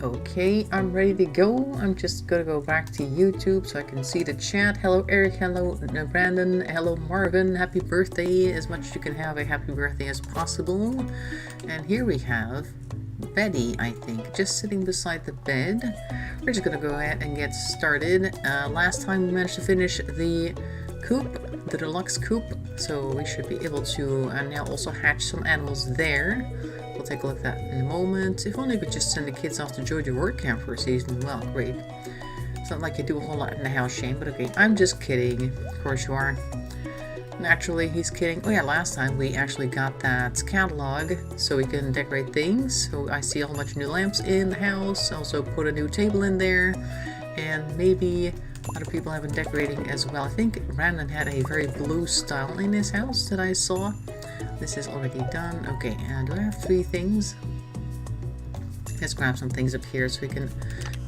Okay, I'm ready to go. I'm just gonna go back to YouTube so I can see the chat. Hello Eric, hello Brandon, hello Marvin, happy birthday. As much as you can have a happy birthday as possible. And here we have Betty, I think, just sitting beside the bed. We're just gonna go ahead and get started. Last time we managed to finish the coop, the deluxe coop, so we should be able to now also hatch some animals there. We'll take a look at that in a moment. If only we could just send the kids off to Georgia Work Camp for a season. Well, great. It's not like you do a whole lot in the house, Shane, but okay. I'm just kidding. Of course you are. Naturally, he's kidding. Oh yeah, last time we actually got that catalog so we can decorate things. So I see a whole bunch of new lamps in the house. Also put a new table in there. And maybe other people have been decorating as well. I think Brandon had a very blue style in his house that I saw. This is already done. Okay, and do I have 3 things? Let's grab some things up here so we can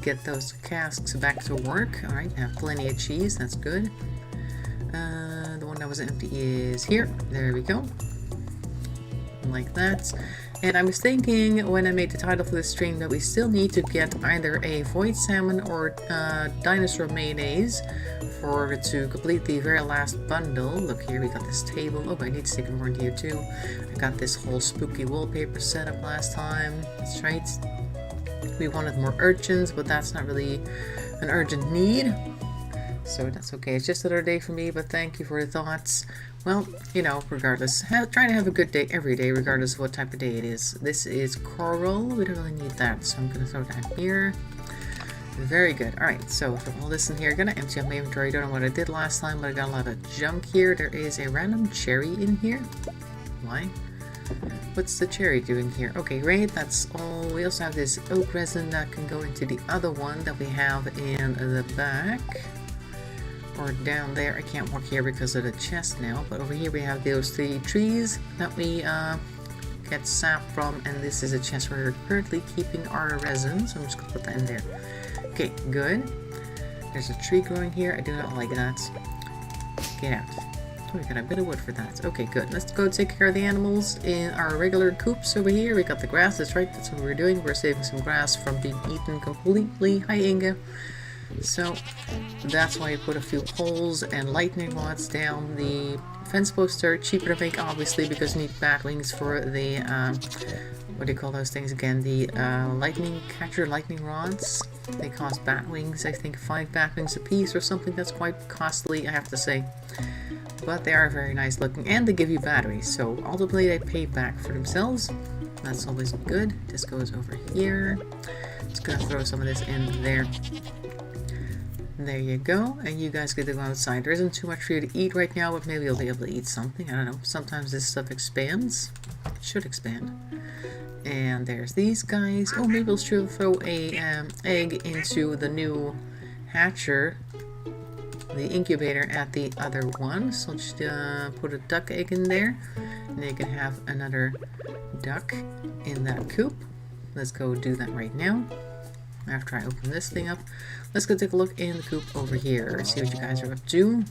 get those casks back to work. Alright, I have plenty of cheese. That's good. The one that was empty is here. There we go. Like that. And I was thinking when I made the title for this stream that we still need to get either a void salmon or dinosaur mayonnaise to complete the very last bundle. Look here, we got this table. Oh, I need to stick more in here too. I got this whole spooky wallpaper set up last time. That's right. We wanted more urchins, but that's not really an urgent need. So that's okay. It's just another day for me, but thank you for the thoughts. Well, you know, regardless, try to have a good day every day, regardless of what type of day it is. This is coral. We don't really need that, so I'm going to throw that here. Very good. Alright, so for all this in here, I'm going to empty out my inventory. Don't know what I did last time, but I got a lot of junk here. There is a random cherry in here. Why? What's the cherry doing here? Okay, great. That's all. We also have this oak resin that can go into the other one that we have in the back. Or down there. I can't walk here because of the chest now, but over here we have those 3 trees that we get sap from, and this is a chest where we're currently keeping our resin, so I'm just gonna put that in there. Okay, good. There's a tree growing here. I do not like that. Get out. Oh, we got a bit of wood for that. Okay, good. Let's go take care of the animals in our regular coops over here. We got the grass. That's right. That's what we're doing. We're saving some grass from being eaten completely. Hi, Inga. So that's why I put a few poles and lightning rods down. The fence posts are cheaper to make, obviously, because you need batlings for the what do you call those things again? The lightning catcher lightning rods. They cost batlings, I think 5 batlings a piece or something. That's quite costly, I have to say. But they are very nice looking, and they give you batteries, so ultimately they pay back for themselves. That's always good. This goes over here. Just gonna throw some of this in there. There you go, and you guys get to go outside. There isn't too much for you to eat right now, but maybe you'll be able to eat something. I don't know. Sometimes this stuff expands. It should expand. And there's these guys. Oh, maybe we'll throw a egg into the new hatcher, the incubator at the other one. So just put a duck egg in there, and you can have another duck in that coop. Let's go do that right now. After I open this thing up, let's go take a look in the coop over here. See what you guys are up to.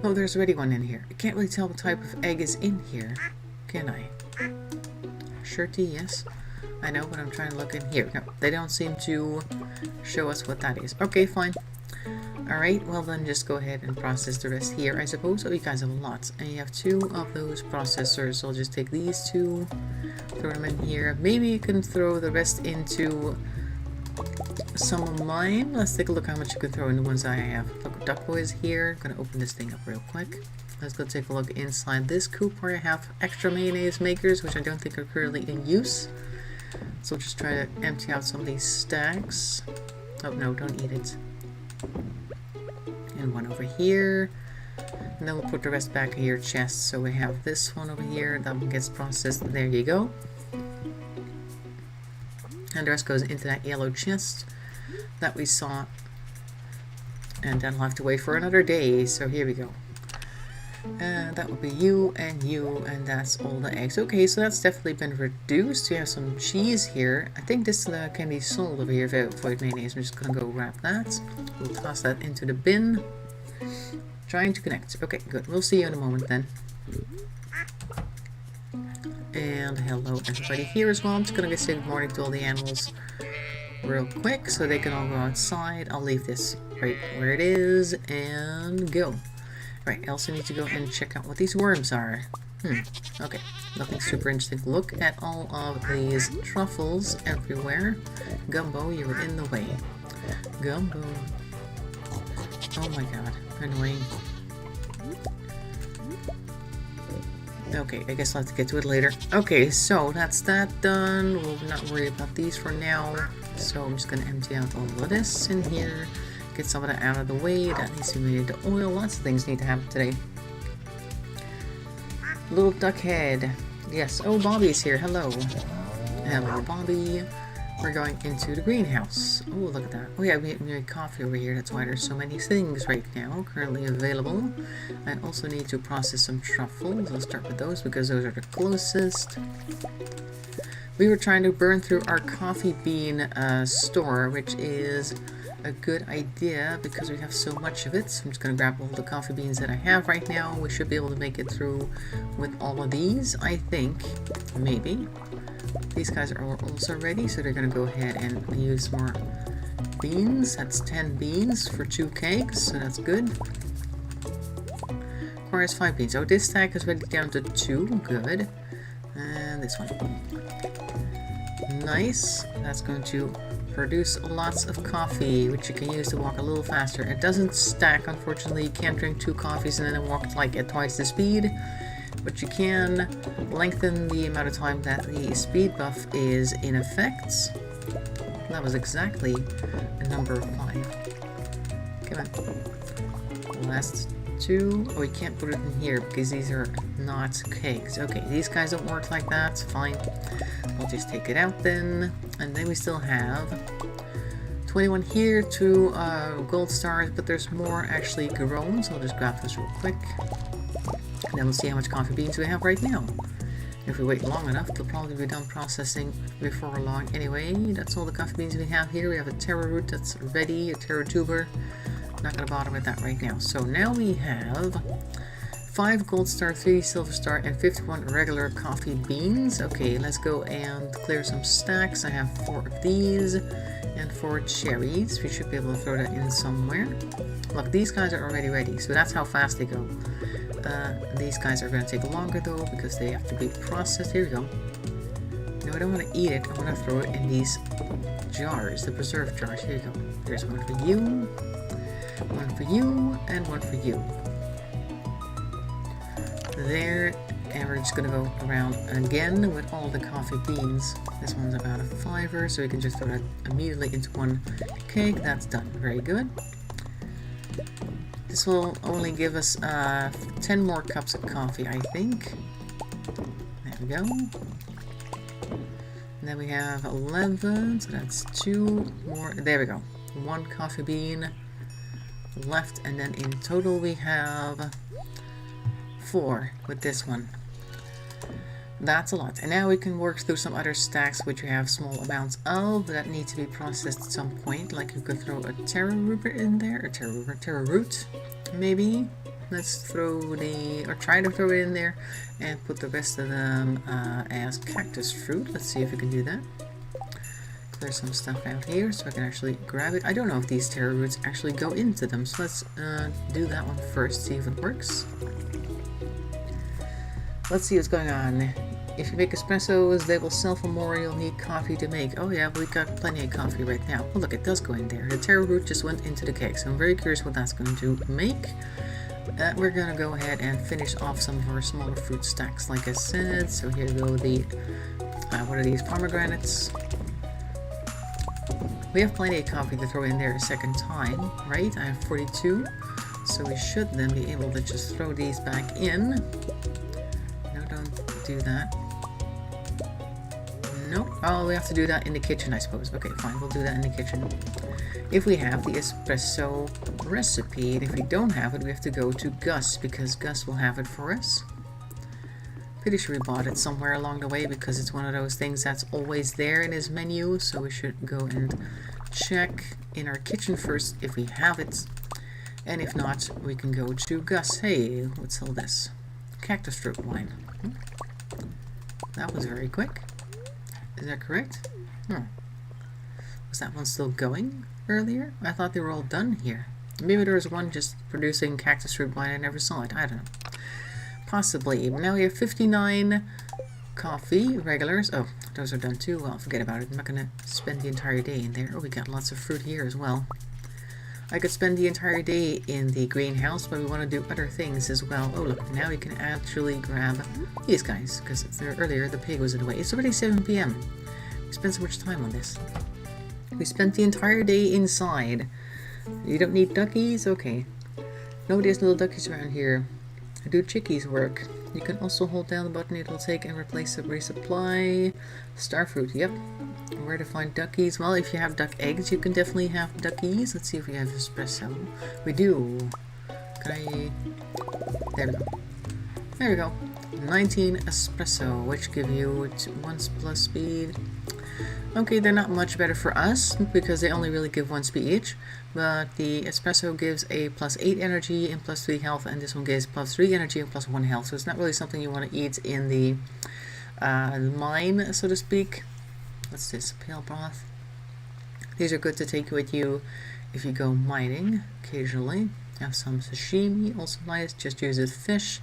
Oh, there's already one in here. I can't really tell what type of egg is in here, can I? Shirty, yes. I know, but I'm trying to look in here. No, they don't seem to show us what that is. Okay, fine. Alright, well then just go ahead and process the rest here, I suppose. Oh, you guys have a lot. And you have 2 of those processors, so I'll just take these 2, throw them in here. Maybe you can throw the rest into some of mine. Let's take a look how much you can throw in the ones I have. Look, Duck Boy is here. I'm gonna open this thing up real quick. Let's go take a look inside this coop where I have extra mayonnaise makers, which I don't think are currently in use. So we'll just try to empty out some of these stacks. Oh no, don't eat it. And one over here. And then we'll put the rest back in your chest. So we have this one over here. That one gets processed. There you go. And the rest goes into that yellow chest that we saw. And then we'll have to wait for another day. So here we go. That will be you, and that's all the eggs. Okay, so that's definitely been reduced. We have some cheese here. I think this can be sold over here, void mayonnaise. I'm just gonna go grab that. We'll toss that into the bin. Trying to connect. Okay, good. We'll see you in a moment then. and hello everybody here as well. I'm just gonna say good morning to all the animals real quick so they can all go outside. I'll leave this right where it is and go. Right, I also need to go and check out what these worms are. Okay, nothing super interesting. Look at all of these truffles everywhere. Gumbo, you're in the way. Gumbo. Oh my god, annoying. Okay, I guess I'll have to get to it later. Okay, so that's that done. We'll not worry about these for now. So I'm just gonna empty out all of this in here. Get some of that out of the way. That needs to be made into oil. Lots of things need to happen today. Little duck head. Yes. Oh, Bobby's here. Hello. Hello, Bobby. We're going into the greenhouse. Oh, look at that. Oh yeah, we made coffee over here. That's why there's so many things right now currently available. I also need to process some truffles. I'll start with those because those are the closest. We were trying to burn through our coffee bean store, which is a good idea because we have so much of it. So I'm just going to grab all the coffee beans that I have right now. We should be able to make it through with all of these, I think. Maybe. These guys are also ready, so they're going to go ahead and use more beans. That's 10 beans for 2 cakes, so that's good. Requires 5 beans. Oh, this stack is ready down to 2. Good. And this one. Nice. That's going to produce lots of coffee, which you can use to walk a little faster. It doesn't stack, unfortunately. You can't drink 2 coffees and then walk like at twice the speed. But you can lengthen the amount of time that the speed buff is in effect. That was exactly a number 5. Come on. Last 2. Oh, we can't put it in here because these are not cakes. Okay, these guys don't work like that. Fine. We'll just take it out then. And then we still have 21 here, 2 gold stars, but there's more actually grown. So I'll just grab this real quick. And then we'll see how much coffee beans we have right now. If we wait long enough, they'll probably be done processing before long. Anyway, that's all the coffee beans we have here. We have a taro root that's ready, a taro tuber. Not going to bother with that right now. So now we have 5 gold star, 3 silver star, and 51 regular coffee beans. Okay, let's go and clear some stacks. I have 4 of these and 4 cherries. We should be able to throw that in somewhere. Look, these guys are already ready, so that's how fast they go. These guys are going to take longer though because they have to be processed. Here we go. No, I don't want to eat it. I want to throw it in these jars, the preserve jars. Here you go. There's one for you, one for you, and one for you. There, and we're just going to go around again with all the coffee beans. This one's about a 5er, so we can just throw that immediately into one cake. That's done. Very good. This will only give us 10 more cups of coffee, I think. There we go. And then we have 11, so that's 2 more. There we go. 1 coffee bean left, and then in total we have 4 with this one. That's a lot. And now we can work through some other stacks which we have small amounts of that need to be processed at some point. Like you could throw a taro root in there, a taro root maybe. Let's throw or try to throw it in there and put the rest of them as cactus fruit. Let's see if we can do that. Clear some stuff out here so I can actually grab it. I don't know if these taro roots actually go into them, so let's do that one first, see if it works. Let's see what's going on. If you make espressos, they will sell for more. You'll need coffee to make. Oh yeah, we got plenty of coffee right now. Oh look, it does go in there. The taro root just went into the cake, so I'm very curious what that's going to make. We're going to go ahead and finish off some of our smaller fruit stacks, like I said. So here go the, what are these, pomegranates. We have plenty of coffee to throw in there a second time, right? I have 42, so we should then be able to just throw these back in. No, don't do that. Nope. Oh, we have to do that in the kitchen, I suppose. Okay, fine. We'll do that in the kitchen. If we have the espresso recipe, and if we don't have it, we have to go to Gus, because Gus will have it for us. Pretty sure we bought it somewhere along the way, because it's one of those things that's always there in his menu, so we should go and check in our kitchen first if we have it. And if not, we can go to Gus. Hey, let's sell this. Cactus fruit wine. That was very quick. Is that correct? Was that one still going earlier? I thought they were all done here. Maybe there was one just producing cactus fruit wine. I never saw it. I don't know. Possibly. Now we have 59 coffee regulars. Oh, those are done too. Well, forget about it. I'm not going to spend the entire day in there. Oh, we got lots of fruit here as well. I could spend the entire day in the greenhouse, but we want to do other things as well. Oh, look. Now we can actually grab these guys, because earlier the pig was in the way. It's already 7 p.m. We spent so much time on this. We spent the entire day inside. You don't need duckies? Okay. Nobody has little duckies around here. Do chickies work? You can also hold down the button. It will take and replace the resupply. Starfruit, yep. Where to find duckies? Well, if you have duck eggs, you can definitely have duckies. Let's see if we have espresso. We do. Can I... There we go. There we go. 19 espresso, which give you 1 plus speed. Okay, they're not much better for us because they only really give 1 speed each, but the espresso gives a plus 8 energy and plus 3 health, and this one gives plus 3 energy and plus 1 health, so it's not really something you want to eat in the mine, so to speak. What's this? Pale broth. These are good to take with you if you go mining occasionally. Have some sashimi, also nice, just use it fish.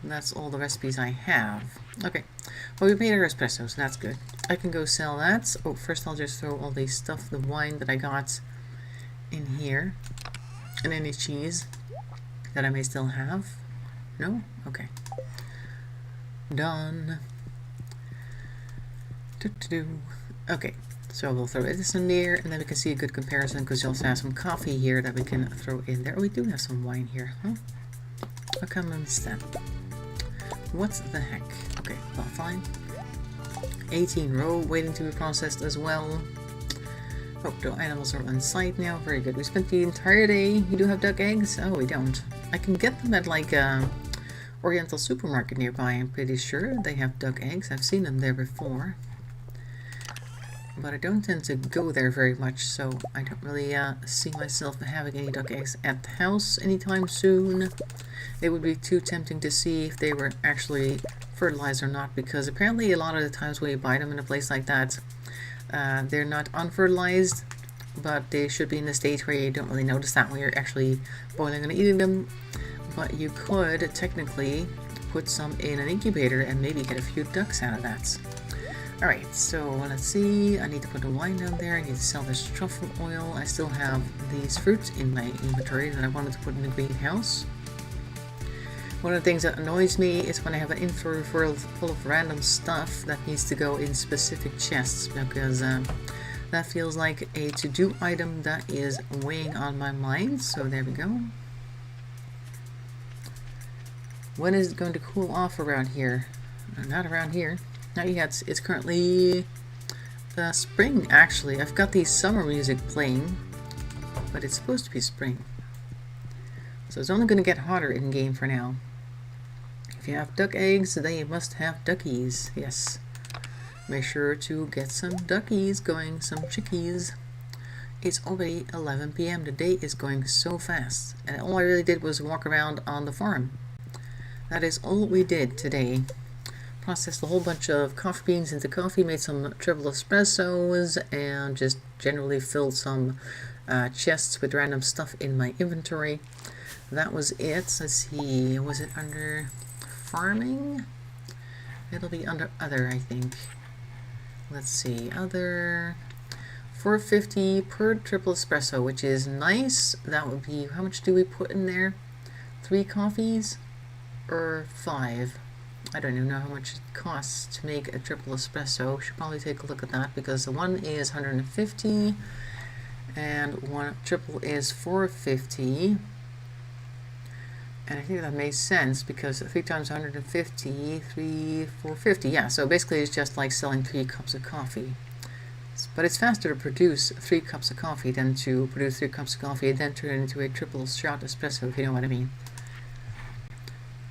And that's all the recipes I have. Okay, well, we made our espresso, so that's good. I can go sell that. Oh, first I'll just throw all the stuff, the wine that I got in here. And any cheese that I may still have. No? Okay. Done. Okay, so we'll throw this in there, and then we can see a good comparison, because you also have some coffee here that we can throw in there. Oh, we do have some wine here, huh? How come I missed that? What the heck? Okay, well, fine. 18 row waiting to be processed as well. Oh, the animals are on site now. Very good. We spent the entire day. You do have duck eggs? Oh, we don't. I can get them at like a Oriental supermarket nearby. I'm pretty sure they have duck eggs. I've seen them there before. But I don't tend to go there very much, so I don't really see myself having any duck eggs at the house anytime soon. It would be too tempting to see if they were actually fertilized or not, because apparently a lot of the times when you buy them in a place like that, they're not unfertilized, but they should be in a stage where you don't really notice that when you're actually boiling and eating them. But you could technically put some in an incubator and maybe get a few ducks out of that. Alright, so let's see. I need to put the wine down there. I need to sell this truffle oil. I still have these fruits in my inventory that I wanted to put in the greenhouse. One of the things that annoys me is when I have an inventory full of random stuff that needs to go in specific chests, because that feels like a to-do item that is weighing on my mind. So there we go. When is it going to cool off around here? Not around here. Not yet. It's currently spring, actually. I've got the summer music playing, but it's supposed to be spring. So it's only going to get hotter in game for now. If you have duck eggs, then you must have duckies. Yes. Make sure to get some duckies going, some chickies. It's already 11 p.m. The day is going so fast. And all I really did was walk around on the farm. That is all we did today. Processed a whole bunch of coffee beans into coffee, made some triple espressos, and just generally filled some chests with random stuff in my inventory. That was it. Let's see, was it under farming? It'll be under other, I think. Let's see, other, 450 per triple espresso, which is nice. That would be, how much do we put in there? 3 coffees or 5? I don't even know how much it costs to make a triple espresso. Should probably take a look at that, because the one is 150 and one triple is 450. And I think that makes sense, because 3 times 150, 450. Yeah, so basically it's just like selling 3 cups of coffee. But it's faster to produce 3 cups of coffee than to produce 3 cups of coffee and then turn it into a triple shot espresso, if you know what I mean.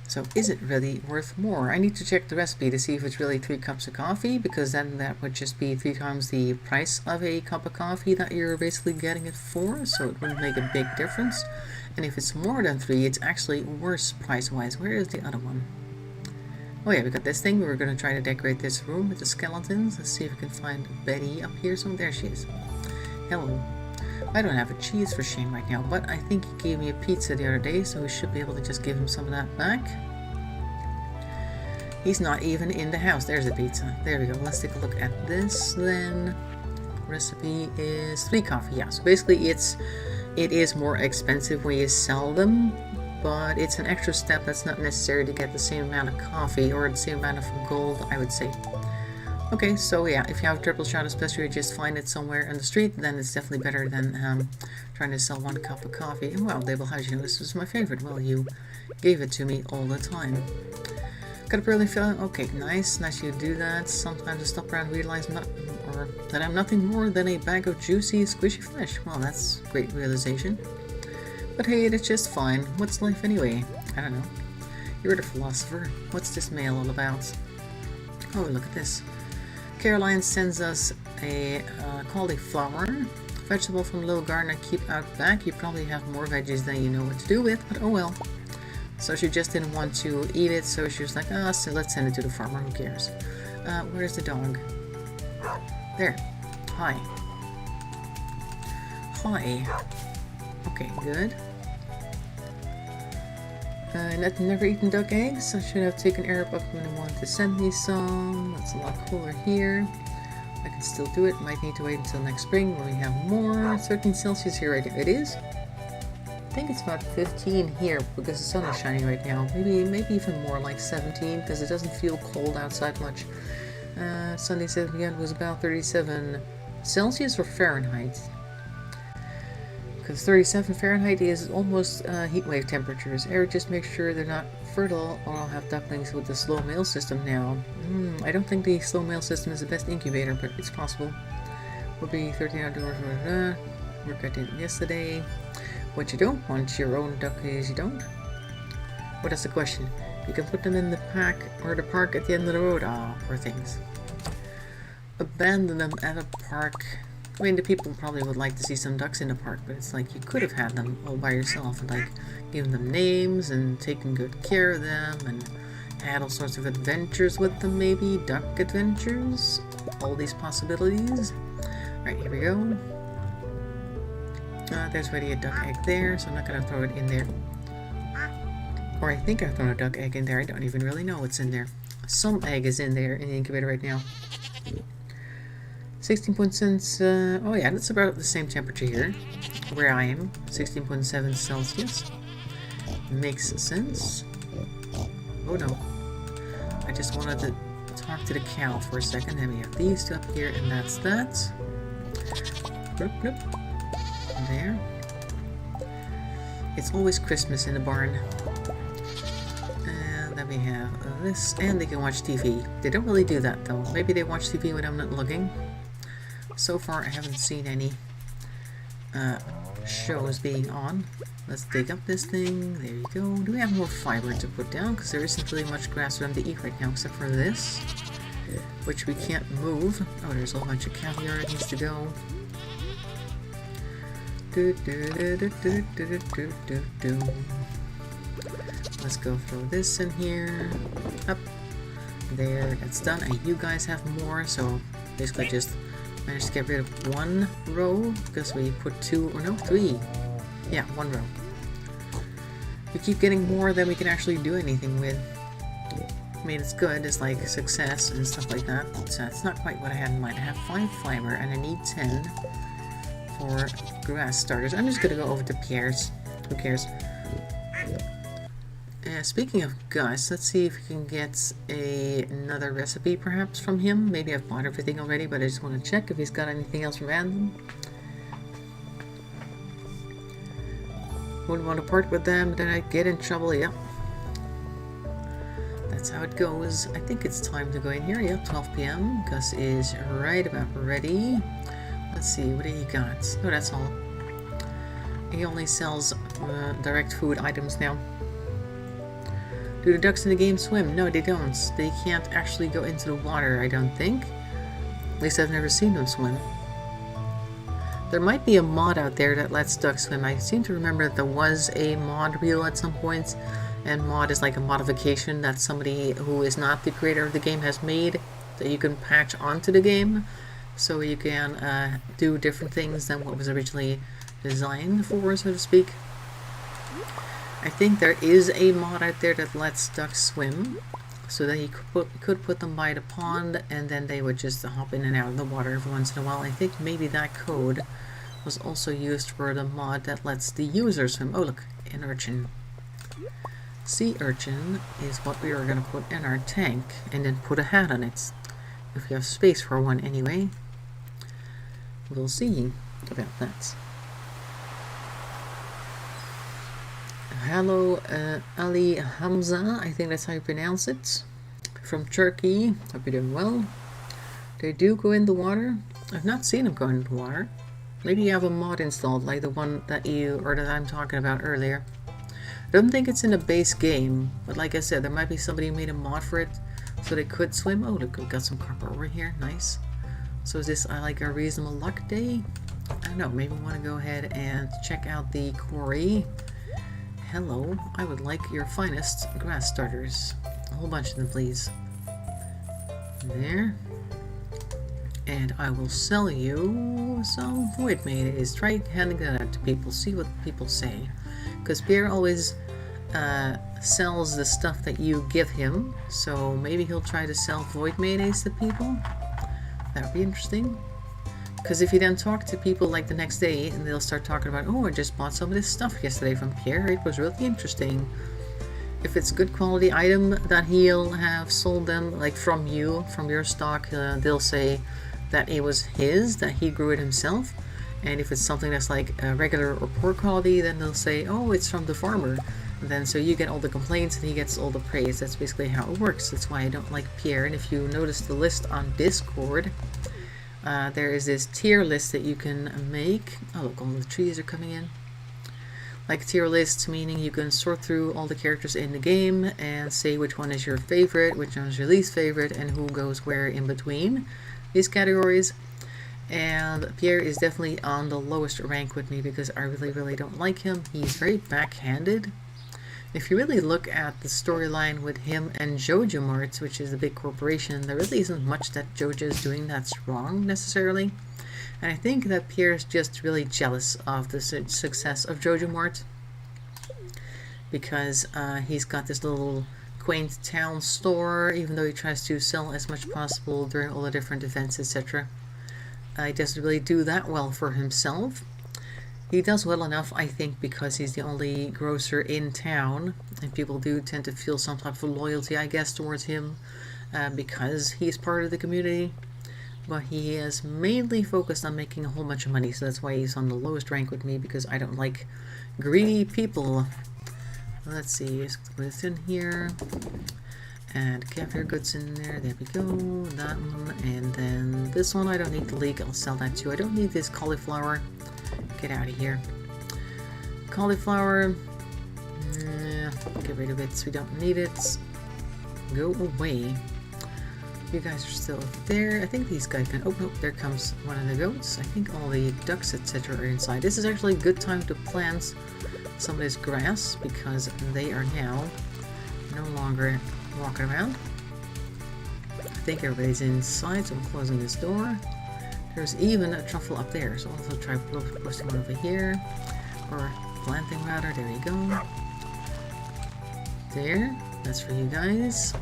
So is it really worth more? I need to check the recipe to see if it's really 3 cups of coffee, because then that would just be 3 times the price of a cup of coffee that you're basically getting it for, so it wouldn't make a big difference. And if it's more than 3, it's actually worse price-wise. Where is the other one? Oh yeah, we got this thing. We were going to try to decorate this room with the skeletons. Let's see if we can find Betty up here. So there she is. Hello. I don't have a cheese for Shane right now, but I think he gave me a pizza the other day, so we should be able to just give him some of that back. He's not even in the house. There's the pizza. There we go. Let's take a look at this then. Recipe is 3 coffee. Yeah, so basically it is more expensive when you sell them, but it's an extra step that's not necessary to get the same amount of coffee or the same amount of gold, I would say. Okay, so yeah, if you have a triple shot, especially you just find it somewhere on the street, then it's definitely better than trying to sell 1 cup of coffee. And well, Label, how did you know this was my favorite? Well, you gave it to me all the time. Got a pearly feeling. Okay, nice you do that. Sometimes I stop around and realize that I'm nothing more than a bag of juicy, squishy flesh. Well, that's a great realization. But hey, it's just fine. What's life anyway? I don't know. You're the philosopher. What's this mail all about? Oh, look at this. Caroline sends us a cauliflower, vegetable from little garden I keep out back. You probably have more veggies than you know what to do with, but oh well. So she just didn't want to eat it, so she was like, so let's send it to the farmer, who cares? Where's the dog? There. Hi. Hi. Okay, good. I've never eaten duck eggs. I should have taken Arab up when I wanted to send me some. It's a lot cooler here. I can still do it. Might need to wait until next spring when we have more. 13 Celsius here right now. It is? I think it's about 15 here because the sun is shining right now. Maybe even more, like 17, because it doesn't feel cold outside much. Sunday 7 p.m. was about 37 Celsius or Fahrenheit? Because 37 Fahrenheit is almost heat wave temperatures. Eric, just make sure they're not fertile or I'll have ducklings with the slow mail system now. I don't think the slow mail system is the best incubator, but it's possible. Will be 13 outdoors. Work I did yesterday. What you don't want your own duck is you don't? What is the question? You can put them in the pack or the park at the end of the road. Poor things. Abandon them at a park. I mean, the people probably would like to see some ducks in the park, but it's like you could have had them all by yourself and like given them names and taken good care of them and had all sorts of adventures with them, maybe duck adventures. All these possibilities. Alright, here we go. There's already a duck egg there, so I'm not gonna throw it in there. Or I think I've thrown a duck egg in there. I don't even really know what's in there. Some egg is in there in the incubator right now. 16.7, oh yeah, that's about the same temperature here, where I am, 16.7 Celsius. Makes sense. Oh no. I just wanted to talk to the cow for a second. Then we have these two up here, and that's that. Bloop, bloop. There. It's always Christmas in the barn. And then we have this, and they can watch TV. They don't really do that though. Maybe they watch TV when I'm not looking. So far, I haven't seen any shows being on. Let's dig up this thing. There you go. Do we have more fiber to put down? Because there isn't really much grass for them to eat right now, except for this, which we can't move. Oh, there's a whole bunch of caviar that needs to go. Let's go throw this in here. Up. There, that's done. And you guys have more, so basically just managed to get rid of 1 row because we put 2, or no, 3. Yeah, 1 row. We keep getting more than we can actually do anything with. I mean, it's good, it's like success and stuff like that. So it's not quite what I had in mind. I have 5 fiber and I need 10 for grass starters. I'm just gonna go over to Pierre's. Who cares? Speaking of Gus, let's see if we can get another recipe perhaps from him. Maybe I've bought everything already, but I just want to check if he's got anything else random. Wouldn't want to part with them, then I'd get in trouble. Yep. That's how it goes. I think it's time to go in here. Yep, 12 p.m. Gus is right about ready. Let's see, what do he got? Oh, that's all. He only sells direct food items now. Do the ducks in the game swim? No, they don't. They can't actually go into the water, I don't think. At least I've never seen them swim. There might be a mod out there that lets ducks swim. I seem to remember that there was a mod reel at some point, And mod is like a modification that somebody who is not the creator of the game has made that you can patch onto the game, so you can do different things than what was originally designed for, so to speak. I think there is a mod out there that lets ducks swim, so that you could put them by the pond and then they would just hop in and out of the water every once in a while. I think maybe that code was also used for the mod that lets the user swim. Oh look, an urchin. Sea urchin is what we are going to put in our tank and then put a hat on it. If we have space for one anyway. We'll see about that. Hello, Ali Hamza, I think that's how you pronounce it. From Turkey. Hope you're doing well. They do go in the water. I've not seen them go in the water. Maybe you have a mod installed, like the one that I'm talking about earlier. I don't think it's in the base game, but like I said, there might be somebody who made a mod for it so they could swim. Oh, look, we've got some copper over here. Nice. So is this like a reasonable luck day? I don't know. Maybe we want to go ahead and check out the quarry. Hello, I would like your finest grass starters. A whole bunch of them, please. There. And I will sell you some void mayonnaise. Try handing that out to people. See what people say. Because Pierre always sells the stuff that you give him. So maybe he'll try to sell void mayonnaise to people. That would be interesting. Because if you then talk to people like the next day and they'll start talking about, oh, I just bought some of this stuff yesterday from Pierre. It was really interesting. If it's a good quality item that he'll have sold them, like from you, from your stock, they'll say that it was his, that he grew it himself. And if it's something that's like regular or poor quality, then they'll say, oh, it's from the farmer. And then so you get all the complaints and he gets all the praise. That's basically how it works. That's why I don't like Pierre. And if you notice the list on Discord, there is this tier list that you can make. Oh, look, all the trees are coming in. Like tier lists, meaning you can sort through all the characters in the game and say which one is your favorite, which one is your least favorite, and who goes where in between these categories. And Pierre is definitely on the lowest rank with me because I really don't like him. He's very backhanded. If you really look at the storyline with him and Jojo Mart, which is a big corporation, there really isn't much that Jojo is doing that's wrong necessarily. And I think that Pierre is just really jealous of the success of Jojo Mart because he's got this little quaint town store, even though he tries to sell as much as possible during all the different events, etc. He doesn't really do that well for himself. He does well enough, I think, because he's the only grocer in town, and people do tend to feel some type of loyalty, I guess, towards him because he's part of the community. But he is mainly focused on making a whole bunch of money, so that's why he's on the lowest rank with me, because I don't like greedy people. Let's see, let's put this in here. And caviar goods in there, there we go, that one, and then this one I don't need the leek, I'll sell that too. I don't need this cauliflower, get out of here. Cauliflower, get rid of it, so we don't need it. Go away. You guys are still there. I think these guys can, oh nope, there comes one of the goats. I think all the ducks etc are inside. This is actually a good time to plant some of this grass because they are now no longer walking around. I think everybody's inside, so I'm closing this door. There's even a truffle up there, so I'll also try posting one over here, or planting rather. There you go. There, that's for you guys.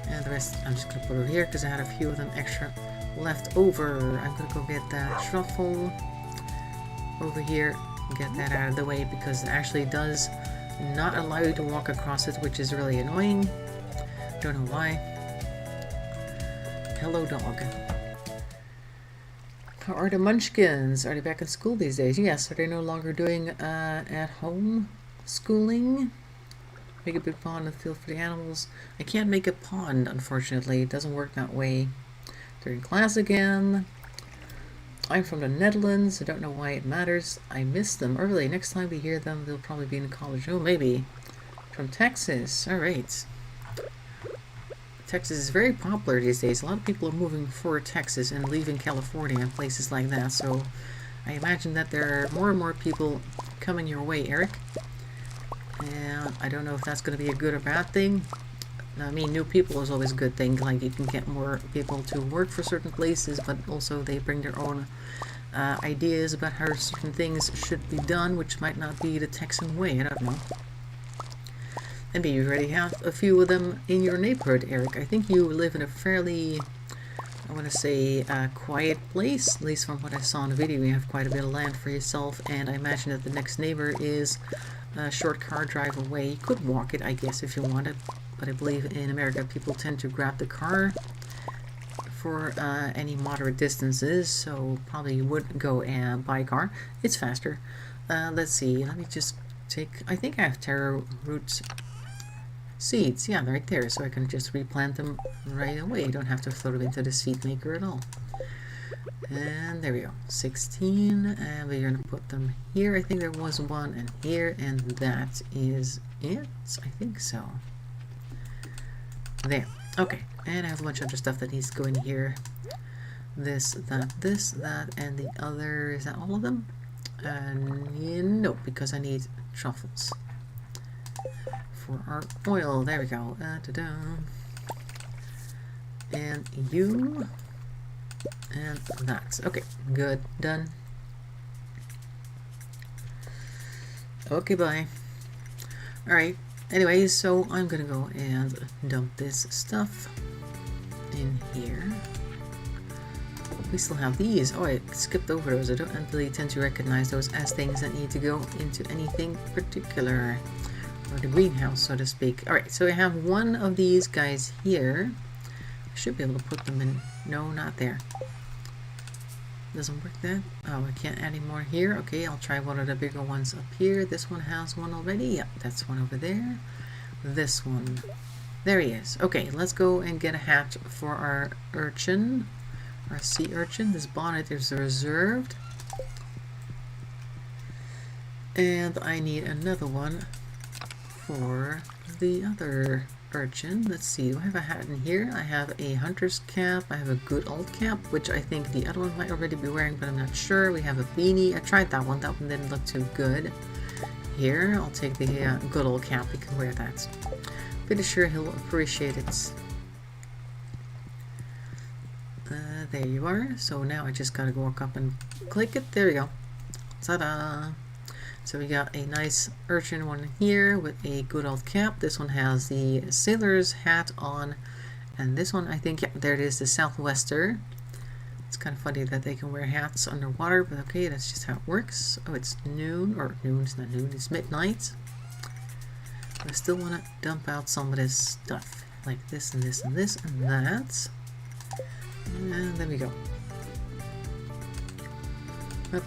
And the rest I'm just gonna put over here because I had a few of them extra left over. I'm gonna go get that truffle over here and get that out of the way because it actually does not allow you to walk across it, which is really annoying. Don't know why. Hello, dog. How are the munchkins? Are they back in school these days? Yes. Are they no longer doing at home schooling? Make a big pond and field for the animals. I can't make a pond, unfortunately. It doesn't work that way. They're in class again. I'm from the Netherlands. I don't know why it matters. I miss them early. Next time we hear them, they'll probably be in college. Oh, maybe. From Texas. Alright. Texas is very popular these days. A lot of people are moving for Texas and leaving California and places like that. So I imagine that there are more and more people coming your way, Eric. And I don't know if that's going to be a good or bad thing. I mean, new people is always a good thing. Like, you can get more people to work for certain places, but also they bring their own ideas about how certain things should be done, which might not be the Texan way. I don't know. Maybe you already have a few of them in your neighborhood, Eric. I think you live in a fairly, I want to say, quiet place. At least from what I saw in the video, you have quite a bit of land for yourself, and I imagine that the next neighbor is a short car drive away. You could walk it, I guess, if you wanted, but I believe in America people tend to grab the car for any moderate distances, so probably you would go and buy a car. It's faster. Let's see, let me just take, I think I have taro roots seeds, yeah, right there, so I can just replant them right away. You don't have to throw them into the seed maker at all. And there we go, 16, and we're gonna put them here. I think there was one and here, and that is it. I think so. There. Okay, and I have a bunch of other stuff that needs to go in here. This, that, and the other. Is that all of them? No, because I need truffles for our oil. There we go. Ta-da. And you. And that. Okay, good. Done. Okay, bye. Alright. Anyways, so I'm gonna go and dump this stuff in here. We still have these. Oh, I skipped over those. I don't really tend to recognize those as things that need to go into anything particular. Or the greenhouse, so to speak. Alright, so I have one of these guys here. I should be able to put them in. No, not there. Doesn't work there. Oh, I can't add any more here. Okay, I'll try one of the bigger ones up here. This one has one already. Yep, that's one over there. This one. There he is. Okay, let's go and get a hat for our urchin. Our sea urchin. This bonnet is reserved. And I need another one for the other urchin. Let's see, do I have a hat in here? I have a hunter's cap, I have a good old cap, which I think the other one might already be wearing, but I'm not sure. We have a beanie. I tried that one didn't look too good. Here, I'll take the good old cap. We can wear that. Pretty sure he'll appreciate it. There you are. So now I just gotta walk up and click it. There we go. Ta-da! So we got a nice urchin one here with a good old cap. This one has the sailor's hat on. And this one, I think, yeah, there it is, the southwester. It's kind of funny that they can wear hats underwater, but okay, that's just how it works. Oh, it's noon, or noon, it's not noon, it's midnight. I still want to dump out some of this stuff, like this and this and this and that. And there we go. Up.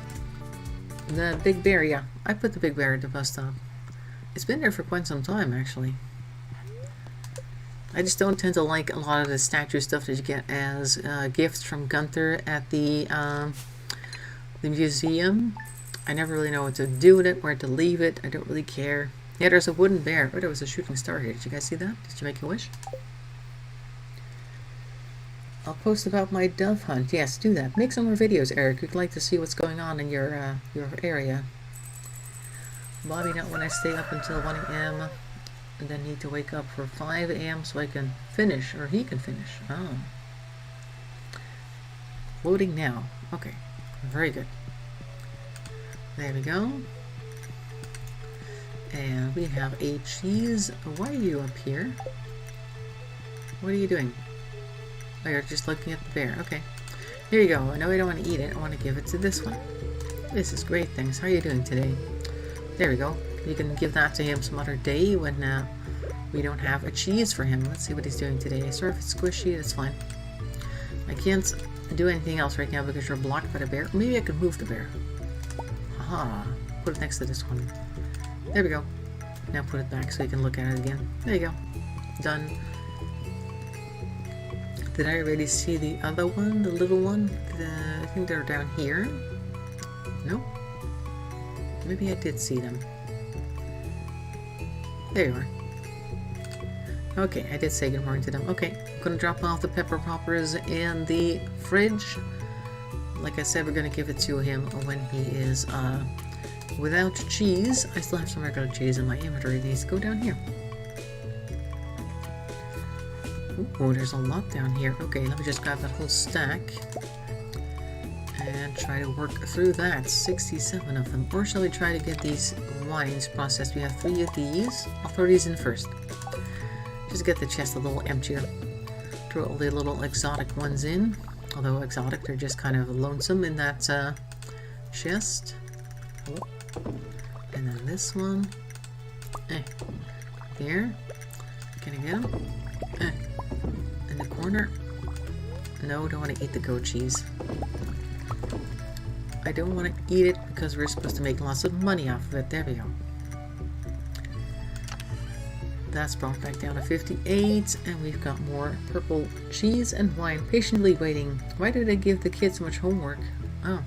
The big bear, yeah. I put the big bear at the bus stop. It's been there for quite some time, actually. I just don't tend to like a lot of the statue stuff that you get as gifts from Gunther at the museum. I never really know what to do with it, where to leave it. I don't really care. Yeah, there's a wooden bear. Oh, there was a shooting star here. Did you guys see that? Did you make a wish? I'll post about my dove hunt. Yes, do that. Make some more videos, Eric. You'd like to see what's going on in your area. Bobby, not when I stay up until 1 a.m. and then need to wake up for 5 a.m. so I can finish, or he can finish. Oh. Loading now. Okay. Very good. There we go. And we have a cheese. Why are you up here? What are you doing? Oh, you're just looking at the bear. Okay. Here you go. I know I don't want to eat it. I want to give it to this one. This is great. Thanks. How are you doing today? There we go. You can give that to him some other day when we don't have a cheese for him. Let's see what he's doing today. Sorry if it's squishy. That's fine. I can't do anything else right now because you're blocked by the bear. Maybe I could move the bear. Haha. Put it next to this one. There we go. Now put it back so you can look at it again. There you go. Done. Did I already see the other one? The little one? I think they're down here. Nope. Maybe I did see them. There you are. Okay, I did say good morning to them. Okay, I'm gonna drop off the pepper poppers in the fridge. Like I said, we're gonna give it to him when he is without cheese. I still have some regular cheese in my inventory. It needs to go down here. Oh, there's a lot down here. Okay, let me just grab that whole stack and try to work through that. 67 of them. Or shall we try to get these wines processed? We have 3 of these. I'll throw these in first. Just get the chest a little emptier. Throw all the little exotic ones in. Although exotic, they're just kind of lonesome in that chest. Oh. And then this one. There. Can I get them? In the corner. No, don't want to eat the goat cheese. I don't want to eat it because we're supposed to make lots of money off of it. There we go. That's brought back down to 58, and we've got more purple cheese and wine patiently waiting. Why do they give the kids so much homework? Oh,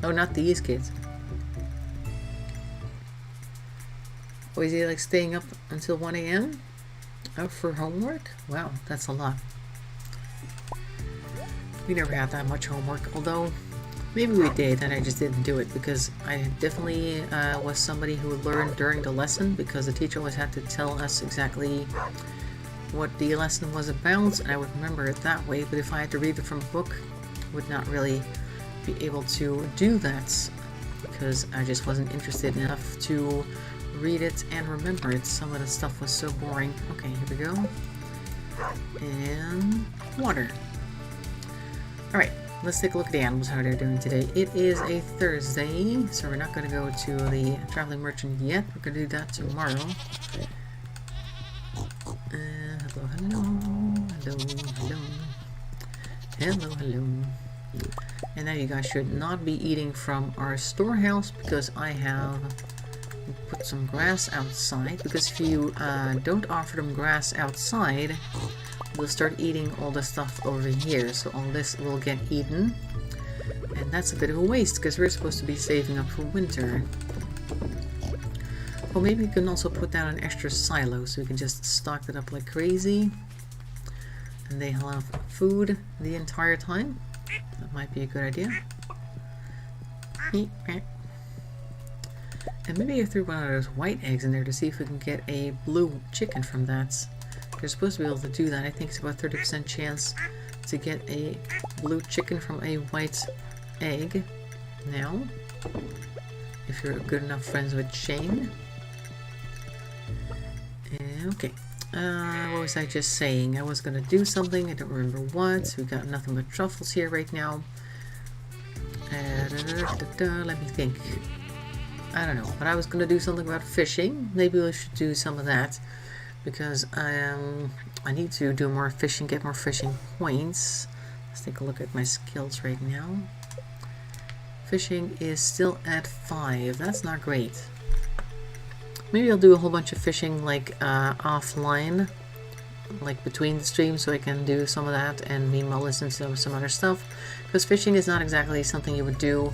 not these kids. Oh, is he like staying up until 1 a.m.? Oh, for homework? Wow, that's a lot. We never had that much homework, although maybe we did and I just didn't do it because I definitely was somebody who learned during the lesson because the teacher always had to tell us exactly what the lesson was about and I would remember it that way, but if I had to read it from a book, I would not really be able to do that because I just wasn't interested enough to read it and remember it. Some of the stuff was so boring. Okay, here we go. And water. Alright, let's take a look at the animals, how they're doing today. It is a Thursday, so we're not going to go to the traveling merchant yet. We're going to do that tomorrow. Hello. And now you guys should not be eating from our storehouse because I have put some grass outside. Because if you don't offer them grass outside, we'll start eating all the stuff over here, so all this will get eaten, and that's a bit of a waste because we're supposed to be saving up for winter. Well, maybe we can also put down an extra silo so we can just stock it up like crazy, and they have food the entire time. That might be a good idea. And maybe I threw one of those white eggs in there to see if we can get a blue chicken from that. You're supposed to be able to do that. I think it's about 30% chance to get a blue chicken from a white egg. Now, if you're good enough friends with Shane. Okay. What was I just saying? I was going to do something. I don't remember what. We got nothing but truffles here right now. Let me think. I don't know. But I was going to do something about fishing. Maybe we should do some of that. Because I need to do more fishing, get more fishing points. Let's take a look at my skills right now. Fishing is still at 5. That's not great. Maybe I'll do a whole bunch of fishing like offline, like between the streams, so I can do some of that and meanwhile listen to some other stuff. Because fishing is not exactly something you would do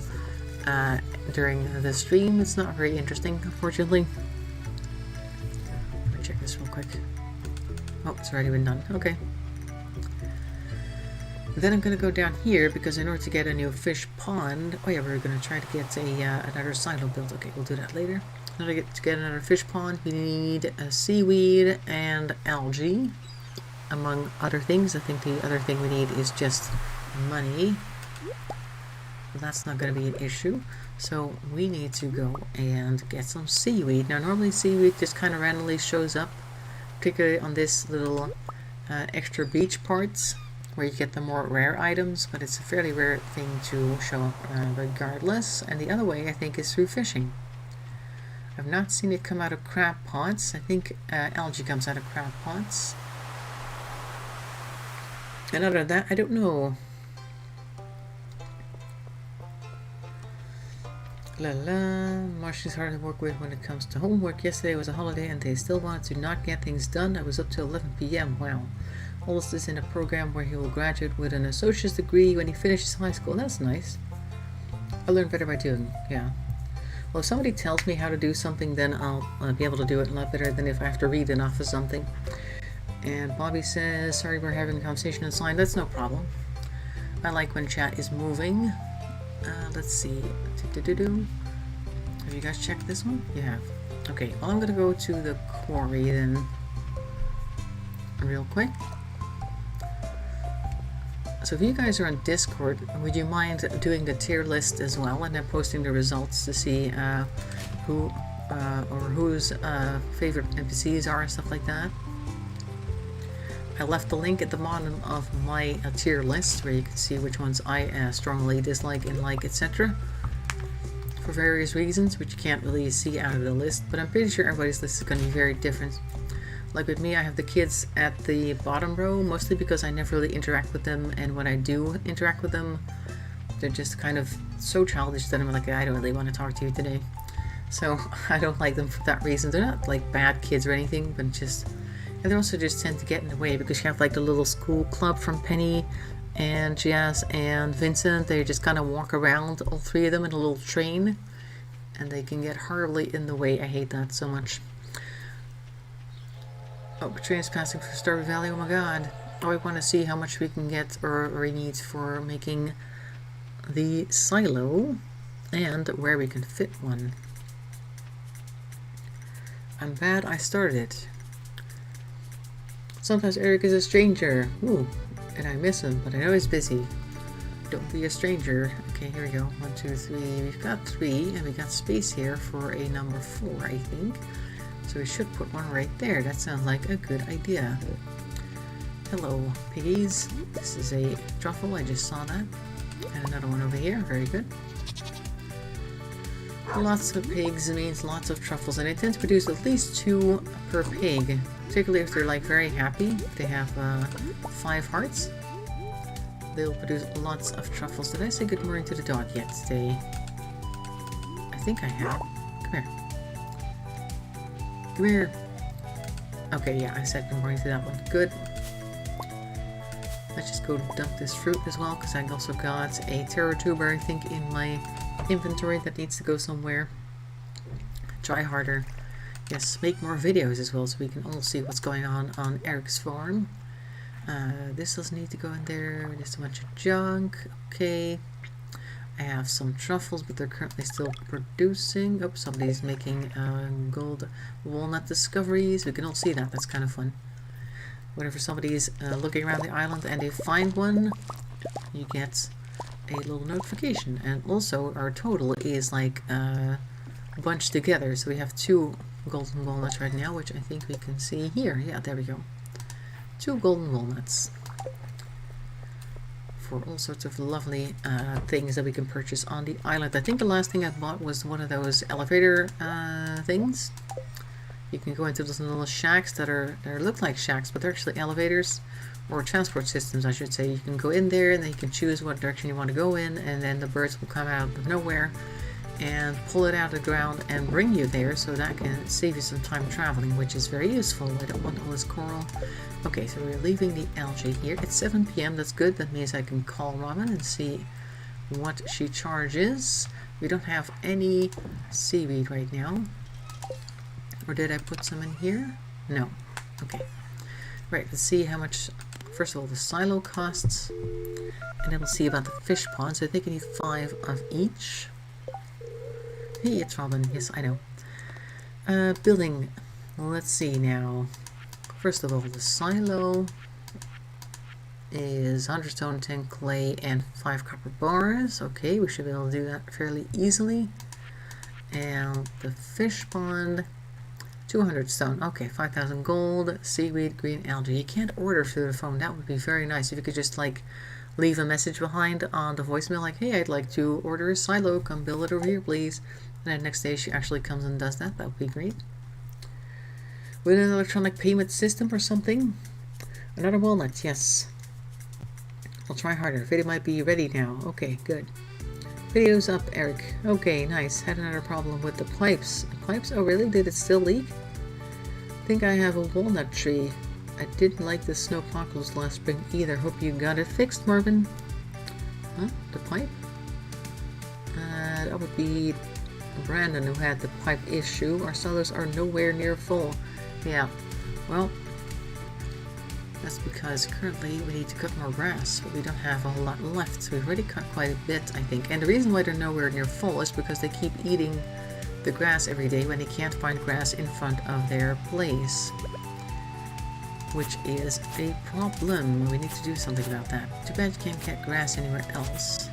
during the stream. It's not very interesting, unfortunately. Check this real quick. Oh, it's already been done. Okay. Then I'm going to go down here because in order to get a new fish pond... Oh yeah, we're going to try to get another silo built. Okay, we'll do that later. In order to get another fish pond, we need a seaweed and algae, among other things. I think the other thing we need is just money. But that's not going to be an issue. So we need to go and get some seaweed. Now normally seaweed just kind of randomly shows up, particularly on this little extra beach parts where you get the more rare items, but it's a fairly rare thing to show up regardless. And the other way I think is through fishing. I've not seen it come out of crab pots. I think algae comes out of crab pots. And other than that, I don't know. Marcy's hard to work with when it comes to homework. Yesterday was a holiday and they still wanted to not get things done. I was up till 11 p.m. Wow. All this is in a program where he will graduate with an associate's degree when he finishes high school. That's nice. I learn better by doing. Yeah. Well, if somebody tells me how to do something, then I'll be able to do it a lot better than if I have to read it off of something. And Bobby says, sorry we're having a conversation inside. That's no problem. I like when chat is moving. Let's see. Have you guys checked this one? You have. Okay, well, I'm gonna go to the quarry then real quick. So if you guys are on Discord, would you mind doing the tier list as well and then posting the results to see who or whose favorite NPCs are and stuff like that? I left the link at the bottom of my tier list where you can see which ones I strongly dislike and like, etc. for various reasons, which you can't really see out of the list, but I'm pretty sure everybody's list is going to be very different. Like with me, I have the kids at the bottom row, mostly because I never really interact with them, and when I do interact with them, they're just kind of so childish that I'm like, I don't really want to talk to you today. So I don't like them for that reason. They're not like bad kids or anything, but just, and they also just tend to get in the way because you have like the little school club from Penny and Jazz and Vincent. They just kind of walk around, all three of them, in a little train, and they can get horribly in the way. I hate that so much. Oh, train is passing through Stardew Valley. Oh my god. Oh, I want to see how much we can get or we need for making the silo and where we can fit one. I'm bad I started it. Sometimes Eric is a stranger. Ooh, and I miss him, but I know he's busy. Don't be a stranger. Okay, here we go. 1, 2, 3. We've got 3, and we got space here for a number 4, I think. So we should put one right there. That sounds like a good idea. Hello, piggies. This is a truffle. I just saw that. And another one over here. Very good. Lots of pigs means lots of truffles, and they tend to produce at least 2 per pig. Particularly if they're like very happy. They have 5 hearts. They'll produce lots of truffles. Did I say good morning to the dog yet today? I think I have. Come here. Come here. Okay, yeah, I said good morning to that one. Good. Let's just go dump this fruit as well, because I also got a terror tuber, I think, in my inventory that needs to go somewhere. Try harder. Yes, make more videos as well, so we can all see what's going on Eric's farm. This doesn't need to go in there. Just a bunch of junk. Okay. I have some truffles, but they're currently still producing. Oh, somebody's making gold walnut discoveries. We can all see that. That's kind of fun. Whenever somebody's looking around the island and they find one, you get a little notification. And also, our total is like bunched together. So we have 2 golden walnuts right now, which I think we can see here. Yeah, there we go. 2 golden walnuts. For all sorts of lovely things that we can purchase on the island. I think the last thing I bought was one of those elevator things. You can go into those little shacks that look like shacks, but they're actually elevators, or transport systems, I should say. You can go in there and then you can choose what direction you want to go in, and then the birds will come out of nowhere and pull it out of the ground and bring you there, so that can save you some time traveling, which is very useful. I don't want all this coral. Okay, so we're leaving the algae here. It's 7 p.m. That's good. That means I can call Robin and see what she charges. We don't have any seaweed right now. Or did I put some in here? No. Okay. Right, let's see how much, first of all, the silo costs. And then we'll see about the fish ponds. I think I need 5 of each. Hey, it's Robin. Yes, I know. Building. Let's see now. First of all, the silo is 100 stone, 10 clay, and 5 copper bars. Okay, we should be able to do that fairly easily. And the fish pond, 200 stone. Okay, 5,000 gold, seaweed, green algae. You can't order through the phone. That would be very nice if you could just like leave a message behind on the voicemail like, hey, I'd like to order a silo. Come build it over here, please. And then next day she actually comes and does that. That would be great. With an electronic payment system or something. Another walnut, yes. I'll try harder. Video might be ready now. Okay, good. Video's up, Eric. Okay, nice. Had another problem with the pipes. Pipes? Oh, really? Did it still leak? I think I have a walnut tree. I didn't like the snowpocalypse last spring either. Hope you got it fixed, Marvin. Huh? The pipe? That would be Brandon who had the pipe issue. Our cellars are nowhere near full. Yeah, well, that's because currently we need to cut more grass, but we don't have a whole lot left, so we've already cut quite a bit, I think. And the reason why they're nowhere near full is because they keep eating the grass every day when they can't find grass in front of their place, which is a problem. We need to do something about that. Too bad you can't get grass anywhere else.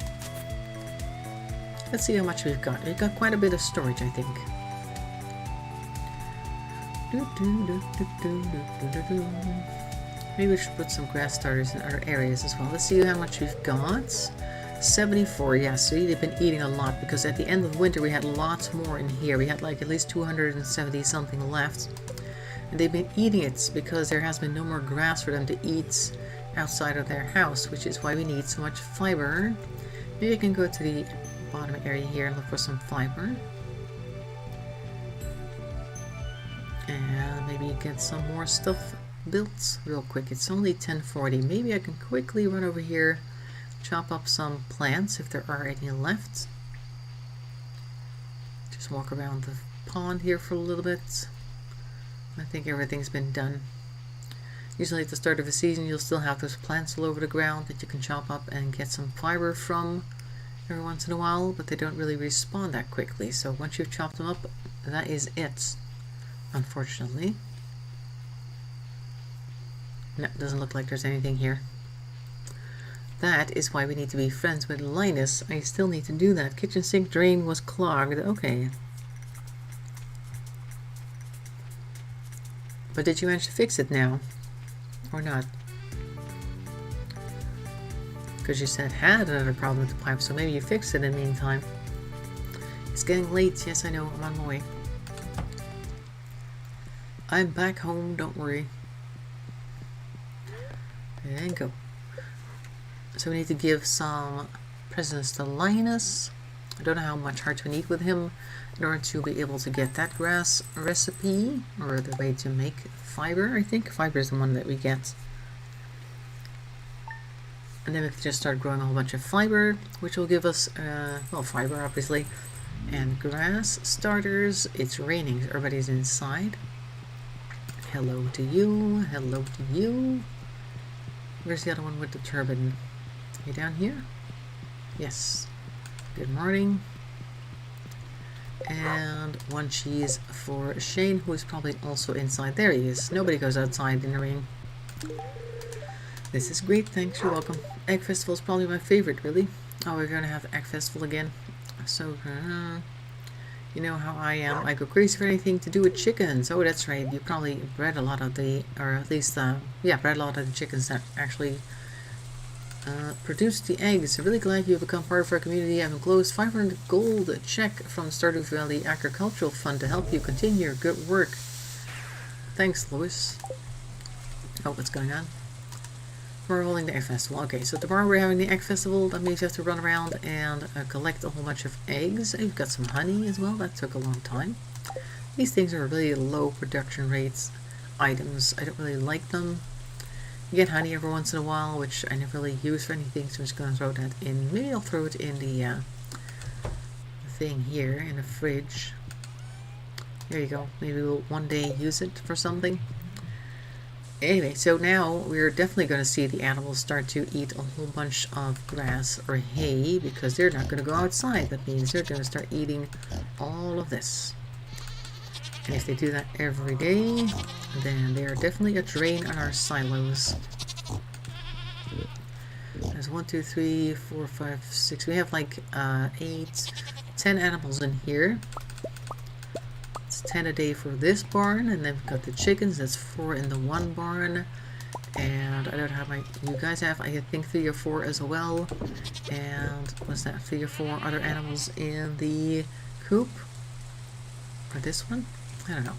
Let's see how much we've got. We've got quite a bit of storage, I think. Maybe we should put some grass starters in other areas as well. Let's see how much we've got. 74, yes, so they've been eating a lot, because at the end of winter we had lots more in here. We had like at least 270 something left. And they've been eating it because there has been no more grass for them to eat outside of their house, which is why we need so much fiber. Maybe I can go to the bottom area here and look for some fiber. And maybe get some more stuff built real quick. It's only 10:40. Maybe I can quickly run over here, chop up some plants if there are any left. Just walk around the pond here for a little bit. I think everything's been done. Usually at the start of the season you'll still have those plants all over the ground that you can chop up and get some fiber from every once in a while, but they don't really respawn that quickly. So once you've chopped them up, that is it, unfortunately. No, doesn't look like there's anything here. That is why we need to be friends with Linus. I still need to do that. Kitchen sink drain was clogged. Okay. But did you manage to fix it now? Or not? Because you said had another problem with the pipe, so maybe you fixed it in the meantime. It's getting late. Yes, I know. I'm on my way. I'm back home. Don't worry. And go. So we need to give some presents to Linus. I don't know how much hearts we need with him in order to be able to get that grass recipe, or the way to make fiber. I think fiber is the one that we get. And then we can just start growing a whole bunch of fiber, which will give us, well, fiber obviously, and grass starters. It's raining, everybody's inside. Hello to you, hello to you. Where's the other one with the turban? You down here? Yes. Good morning. And one cheese for Shane, who is probably also inside. There he is. Nobody goes outside in the rain. This is great, thanks, you're welcome. Egg Festival is probably my favorite, really. Oh, we're gonna have Egg Festival again. So, you know how I am. I go crazy for anything to do with chickens. Oh, that's right. You probably bred a lot of the, or at least, yeah, bred a lot of the chickens that actually produce the eggs. I'm really glad you have become part of our community. I've enclosed 500 gold check from Stardew Valley Agricultural Fund to help you continue your good work. Thanks, Lois. Oh, what's going on? We're holding the Egg Festival. Okay, so tomorrow we're having the Egg Festival. That means you have to run around and collect a whole bunch of eggs. You've got some honey as well. That took a long time. These things are really low production rates items. I don't really like them. You get honey every once in a while, which I never really use for anything, so I'm just going to throw that in. Maybe I'll throw it in the thing here in the fridge. There you go. Maybe we'll one day use it for something. Anyway, so now we're definitely going to see the animals start to eat a whole bunch of grass or hay, because they're not going to go outside. That means they're going to start eating all of this. And if they do that every day, then they are definitely a drain on our silos. There's 1, 2, 3, 4, 5, 6. We have like 8, 10 animals in here. It's 10 a day for this barn, and then we've got the chickens. That's 4 in the one barn. And I don't have my. You guys have, I think, 3 or 4 as well. And what's that? 3 or 4 other animals in the coop. Or this one? I don't know.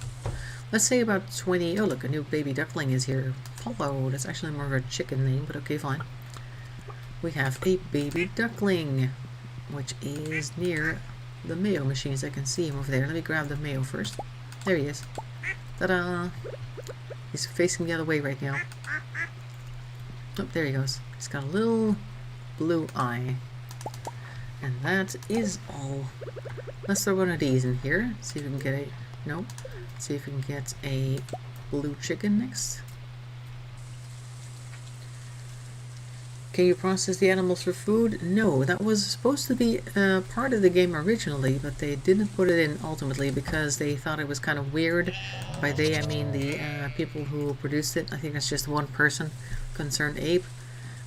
Let's say about 20. Oh, look, a new baby duckling is here. Polo. That's actually more of a chicken name, but okay, fine. We have a baby duckling, which is near the mayo machines. I can see him over there. Let me grab the mayo first. There he is. Ta-da! He's facing the other way right now. Oh, there he goes. He's got a little blue eye. And that is all. Let's throw one of these in here. See if we can get a... No. See if we can get a blue chicken next. Can you process the animals for food? No, that was supposed to be part of the game originally, but they didn't put it in ultimately because they thought it was kind of weird. By they, I mean the people who produced it. I think that's just one person, Concerned Ape.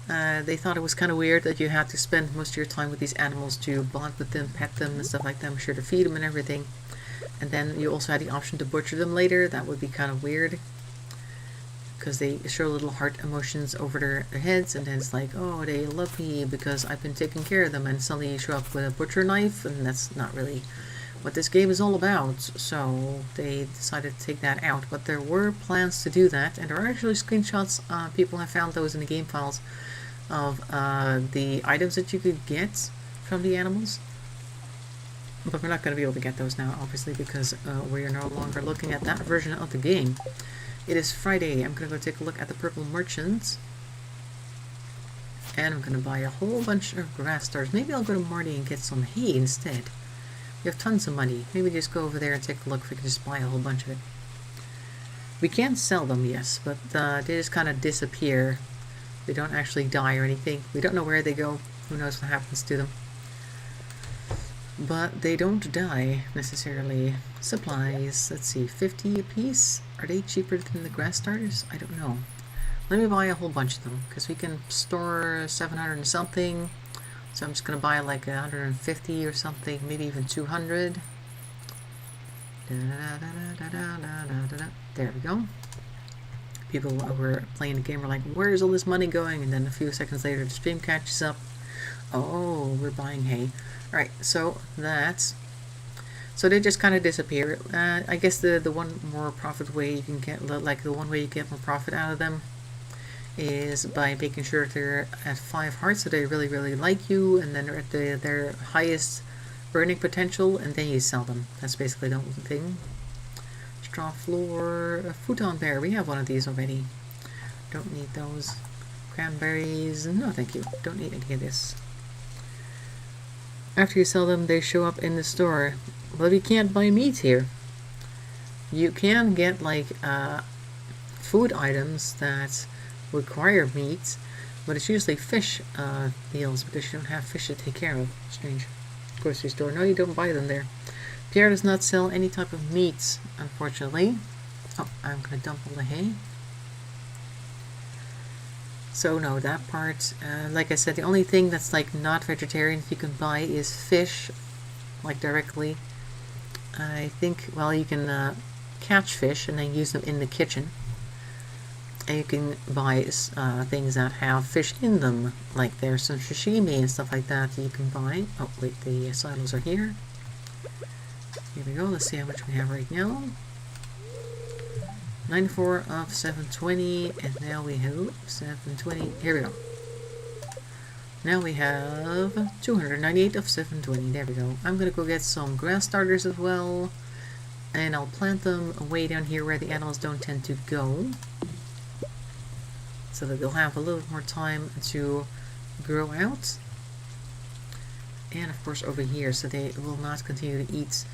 They thought it was kind of weird that you had to spend most of your time with these animals to bond with them, pet them, and stuff like that. I'm sure to feed them and everything. And then you also had the option to butcher them later. That would be kind of weird, because they show little heart emotions over their heads, and then it's like, oh, they love me because I've been taking care of them, and suddenly you show up with a butcher knife, and that's not really what this game is all about. So they decided to take that out, but there were plans to do that, and there are actually screenshots. People have found those in the game files of the items that you could get from the animals. But we're not going to be able to get those now, obviously, because we are no longer looking at that version of the game. It is Friday. I'm going to go take a look at the purple merchants. And I'm going to buy a whole bunch of grass stars. Maybe I'll go to Marty and get some hay instead. We have tons of money. Maybe just go over there and take a look if we can just buy a whole bunch of it. We can sell them, yes, but they just kind of disappear. They don't actually die or anything. We don't know where they go. Who knows what happens to them. But they don't die, necessarily. Supplies, let's see, 50 a piece? Are they cheaper than the grass starters? I don't know. Let me buy a whole bunch of them, because we can store 700 and something. So I'm just going to buy like 150 or something, maybe even 200. There we go. People who were playing the game were like, where's all this money going? And then a few seconds later the stream catches up. Oh, we're buying hay. Alright, so that's... So they just kind of disappear. I guess the one more profit way you can get, like the one way you get more profit out of them is by making sure they're at 5 hearts, so they really, really like you, and then they're at their highest earning potential, and then you sell them. That's basically the only thing. Straw floor, a futon bear. We have one of these already. Don't need those. Cranberries. No, thank you. Don't need any of this. After you sell them, they show up in the store. Well, you can't buy meat here. You can get like food items that require meat, but it's usually fish meals because you don't have fish to take care of. Strange. Grocery store. No, you don't buy them there. Pierre does not sell any type of meat, unfortunately. Oh, I'm gonna dump all the hay. So no, that part, like I said, the only thing that's like not vegetarian you can buy is fish, like directly. I think, well, you can catch fish and then use them in the kitchen. And you can buy things that have fish in them, like there's some sashimi and stuff like that you can buy. Oh wait, the silos are here. Here we go, let's see how much we have right now. 94 of 720, and now we have 720. Here we go. Now we have 298 of 720. There we go. I'm gonna go get some grass starters as well, and I'll plant them way down here where the animals don't tend to go, so that they'll have a little more time to grow out. And of course over here, so they will not continue to eat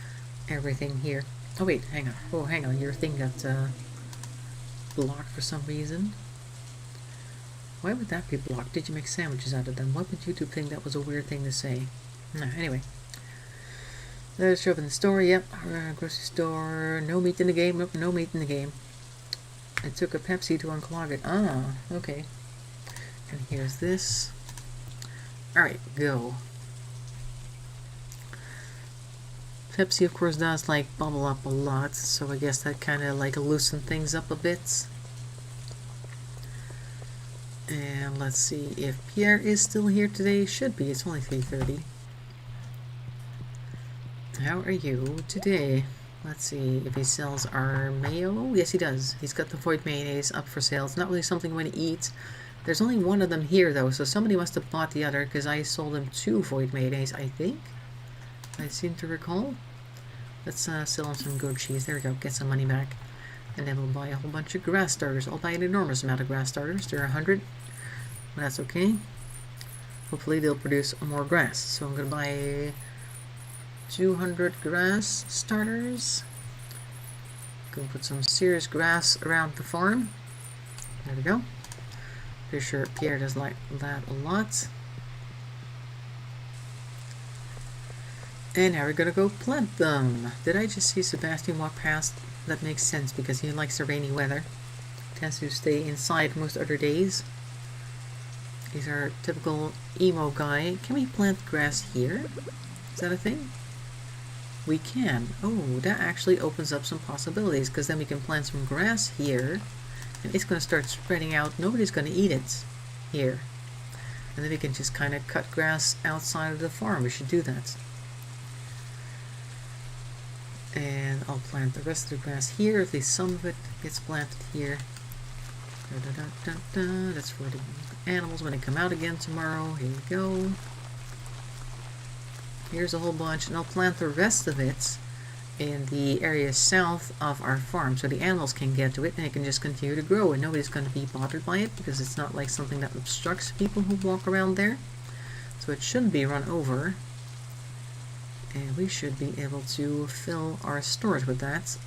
everything here. Oh wait, hang on. Oh, hang on. Your thing got blocked for some reason. Why would that be blocked? Did you make sandwiches out of them? What would YouTube think that was a weird thing to say? No, anyway. Let's show up in the store. Yep, grocery store. No meat in the game. Nope, no meat in the game. It took a Pepsi to unclog it. Ah, okay. And here's this. Alright, go. Pepsi, of course, does like bubble up a lot, so I guess that kind of like loosened things up a bit. And let's see if Pierre is still here today. Should be. It's only 3:30. How are you today? Let's see if he sells our mayo. Yes, he does. He's got the void mayonnaise up for sale. It's not really something we want to eat. There's only one of them here, though, so somebody must have bought the other, because I sold him 2 void mayonnaise, I think. I seem to recall. Let's sell him some goat cheese. There we go. Get some money back. And then we'll buy a whole bunch of grass starters. I'll buy an enormous amount of grass starters. They're 100. But that's okay. Hopefully they'll produce more grass. So I'm going to buy 200 grass starters. Gonna put some serious grass around the farm. There we go. Pretty sure Pierre does like that a lot. And now we're gonna go plant them. Did I just see Sebastian walk past? That makes sense because he likes the rainy weather. Tends to stay inside most other days. He's our typical emo guy. Can we plant grass here? Is that a thing? We can. Oh, that actually opens up some possibilities because then we can plant some grass here and it's going to start spreading out. Nobody's going to eat it here. And then we can just kind of cut grass outside of the farm. We should do that. And I'll plant the rest of the grass here. At least some of it gets planted here. That's for the animals when they come out again tomorrow. Here we go. Here's a whole bunch, and I'll plant the rest of it in the area south of our farm so the animals can get to it and it can just continue to grow and nobody's going to be bothered by it because it's not like something that obstructs people who walk around there. So it shouldn't be run over. And we should be able to fill our storage with that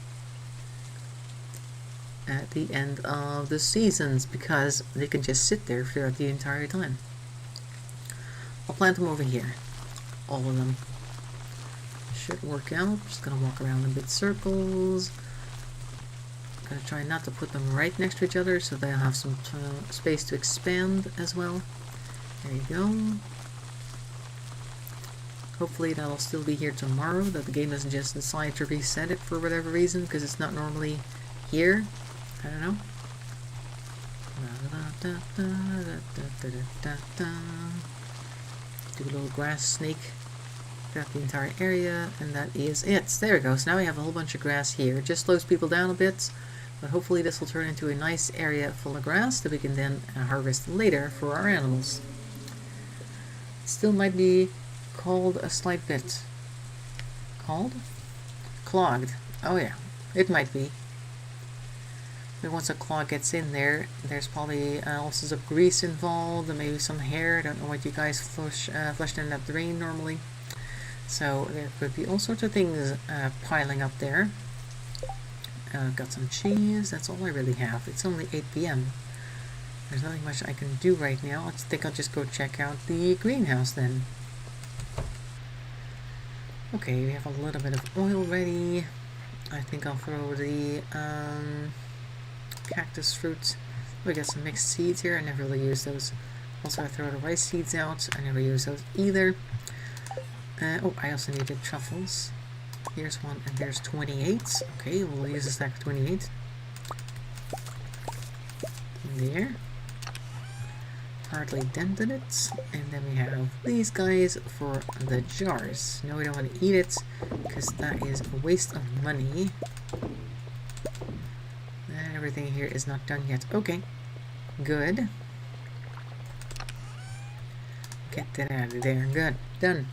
at the end of the seasons because they can just sit there throughout the entire time. I'll plant them over here. All of them. Should work out. Just gonna walk around in big circles. Gonna try not to put them right next to each other so they'll have some space to expand as well. There you go. Hopefully that'll still be here tomorrow, that the game doesn't just decide to reset it for whatever reason, because it's not normally here. I don't know. Do a little grass snake throughout the entire area, and that is it. There we go. So now we have a whole bunch of grass here. It just slows people down a bit, but hopefully this will turn into a nice area full of grass that we can then harvest later for our animals. It still might be called a slight bit. Called? Clogged. Oh yeah, it might be. But once a clog gets in there, there's probably all sorts of grease involved and maybe some hair. I don't know what you guys flushed in that drain normally. So there could be all sorts of things piling up there. Got some cheese. That's all I really have. It's only 8 p.m. There's nothing much I can do right now. I think I'll just go check out the greenhouse then. Okay, we have a little bit of oil ready. I think I'll throw the cactus fruit. We got some mixed seeds here. I never really use those. Also, I throw the rice seeds out. I never use those either. Oh, I also needed truffles. Here's one, and there's 28. Okay, we'll use a stack of 28. There. Hardly dented it. And then we have these guys for the jars. No, we don't want to eat it, because that is a waste of money. And everything here is not done yet. Okay, good. Get that out of there. Good. Done.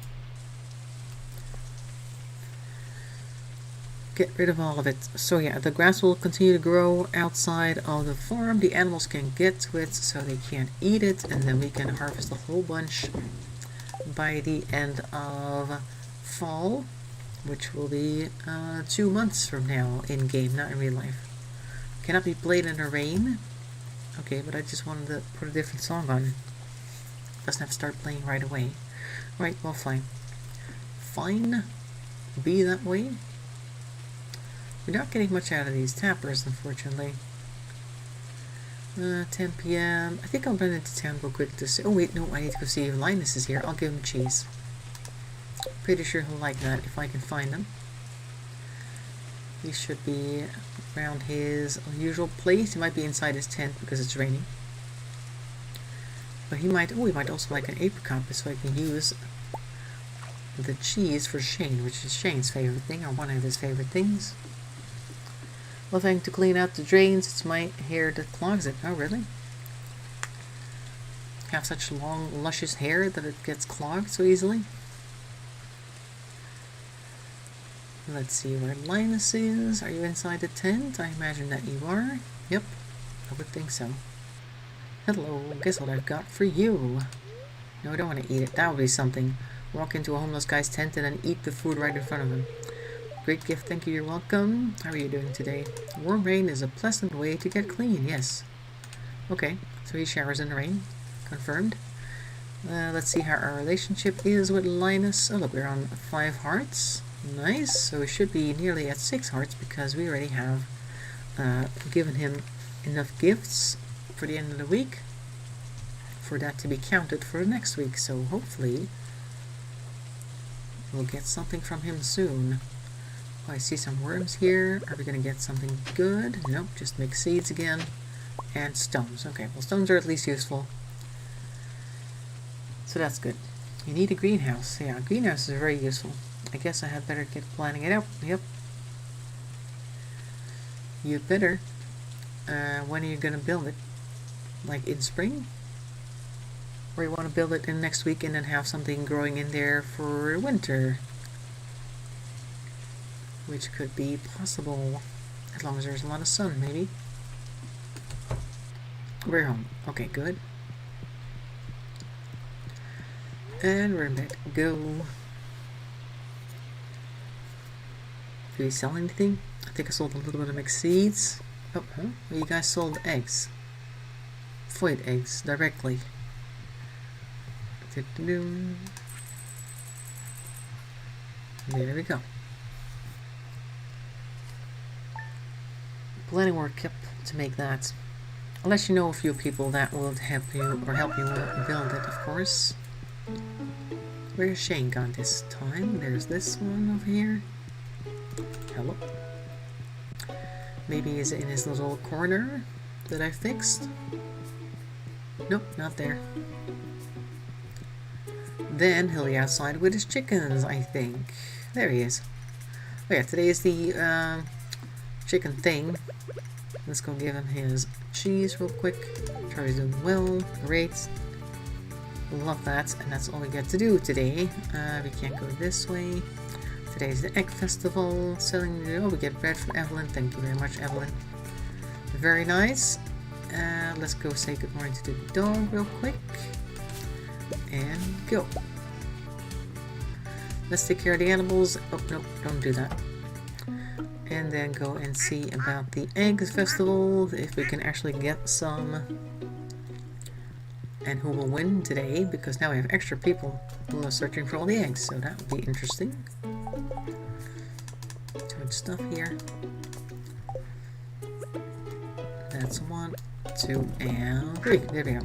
Get rid of all of it. So yeah, the grass will continue to grow outside of the farm. The animals can get to it so they can't eat it, and then we can harvest a whole bunch by the end of fall, which will be 2 months from now in game, not in real life. Cannot be played in the rain. Okay, but I just wanted to put a different song on. Doesn't have to start playing right away. Right, well, fine. Fine. Be that way. We're not getting much out of these tappers, unfortunately. 10 p.m. I think I'll run into town real quick to see. Oh wait, no, I need to go see if Linus is here. I'll give him cheese. Pretty sure he'll like that if I can find him. He should be around his usual place. He might be inside his tent because it's raining. But he might, oh, he might also like an apricot so I can use the cheese for Shane, which is Shane's favorite thing, or one of his favorite things. Loving to clean out the drains. It's my hair that clogs it. Oh, really? Have such long, luscious hair that it gets clogged so easily? Let's see where Linus is. Are you inside the tent? I imagine that you are. Yep, I would think so. Hello, guess what I've got for you? No, I don't want to eat it. That would be something. Walk into a homeless guy's tent and then eat the food right in front of him. Great gift, thank you, you're welcome. How are you doing today? Warm rain is a pleasant way to get clean, yes. Okay, So he showers in the rain. Confirmed. Let's see how our relationship is with Linus. Oh look, we're on 5 hearts. Nice. So we should be nearly at 6 hearts because we already have given him enough gifts for the end of the week for that to be counted for next week. So hopefully we'll get something from him soon. Oh, I see some worms here. Are we going to get something good? Nope, just mixed seeds again. And stones. Okay, well stones are at least useful. So that's good. You need a greenhouse. Yeah, greenhouse is very useful. I guess I had better get planning it out. Yep. You better. When are you going to build it? Like in spring? Or you want to build it in next week and then have something growing in there for winter? Which could be possible. As long as there's a lot of sun, maybe. We're home. Okay, good. And we're in bed. Go. Did we sell anything? I think I sold a little bit of mixed seeds. Oh, huh? Well, you guys sold eggs. Void eggs directly. There we go. Planning work kept to make that. Unless you know a few people that will help you build it, of course. Where's Shane gone this time? There's this one over here. Hello. Maybe he's in his little corner that I fixed. Nope, not there. Then he'll be outside with his chickens, I think. There he is. Oh yeah, today is the chicken thing. Let's go give him his cheese real quick. Charlie's doing well. Great. Love that. And that's all we get to do today. We can't go this way. Today's the egg festival. Selling. Oh, we get bread from Evelyn. Thank you very much, Evelyn. Very nice. Let's go say good morning to the dog real quick. And go. Let's take care of the animals. Oh, no, don't do that. And then go and see about the eggs festival. If we can actually get some. And who will win today, because now we have extra people who are searching for all the eggs, so that would be interesting. Too much stuff here. That's 1, 2, and 3. There we go.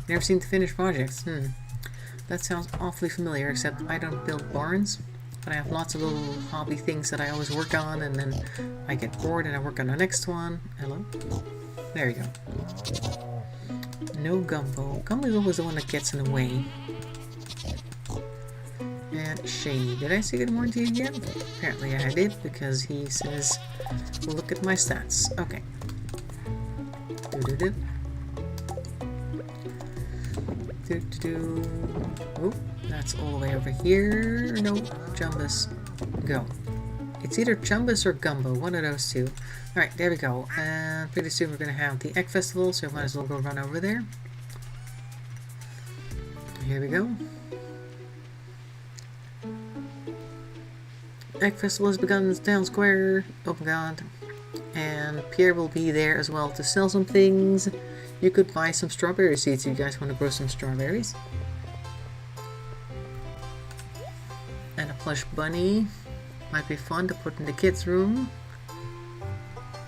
Never seen the finished projects. That sounds awfully familiar, except I don't build barns. But I have lots of little hobby things that I always work on, and then I get bored and I work on the next one. Hello? There we go. No Gumbo. Gumbo is always the one that gets in the way. And Shane. Did I say good morning to you yet? Apparently I did, because he says, look at my stats. Okay. Do-do-do. Do-do-do. Oh, that's all the way over here. No, Jumbus. Go. It's either Chumbus or Gumbo, one of those two. Alright, there we go. And pretty soon we're going to have the Egg Festival, so we might as well go run over there. Here we go. Egg Festival has begun in Town Square. Oh my god. And Pierre will be there as well to sell some things. You could buy some strawberry seeds if you guys want to grow some strawberries. And a plush bunny. Might be fun to put in the kids' room.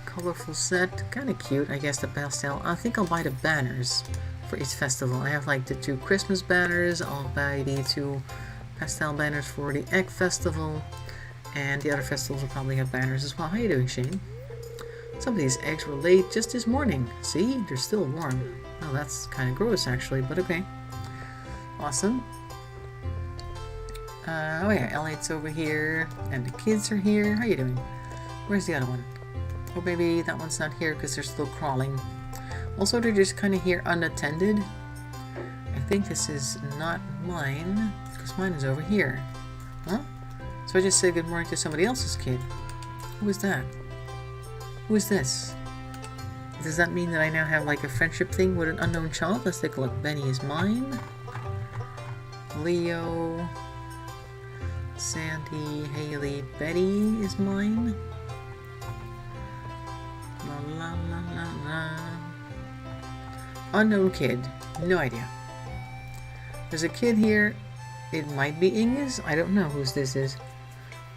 Colorful set. Kind of cute, I guess, the pastel. I think I'll buy the banners for each festival. I have like the 2 Christmas banners. I'll buy the 2 pastel banners for the Egg Festival. And the other festivals will probably have banners as well. How you doing, Shane? Some of these eggs were laid just this morning. See? They're still warm. Oh, that's kind of gross, actually, but okay. Awesome. Oh yeah, Elliot's over here, and the kids are here. How you doing? Where's the other one? Oh, maybe that one's not here because they're still crawling. Also, they're just kind of here unattended. I think this is not mine, because mine is over here. Huh? So I just said good morning to somebody else's kid. Who is that? Who is this? Does that mean that I now have like a friendship thing with an unknown child? Let's take a look. Benny is mine. Leo... Sandy, Haley, Betty is mine. La la la la la. Unknown kid. No idea. There's a kid here. It might be Inge's. I don't know whose this is.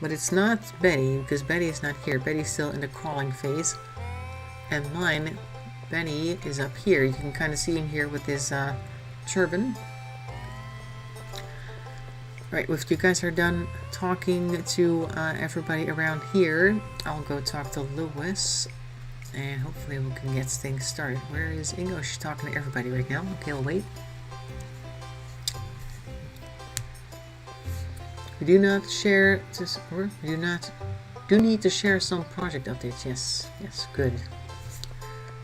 But it's not Betty, because Betty is not here. Betty's still in the crawling phase. And mine, Benny, is up here. You can kind of see him here with his turban. Alright, if you guys are done talking to everybody around here, I'll go talk to Lewis. And hopefully we can get things started. Where is Ingo? She's talking to everybody right now. Okay, I'll wait. We do not share this, or we do need to share some project updates. Yes, yes, good.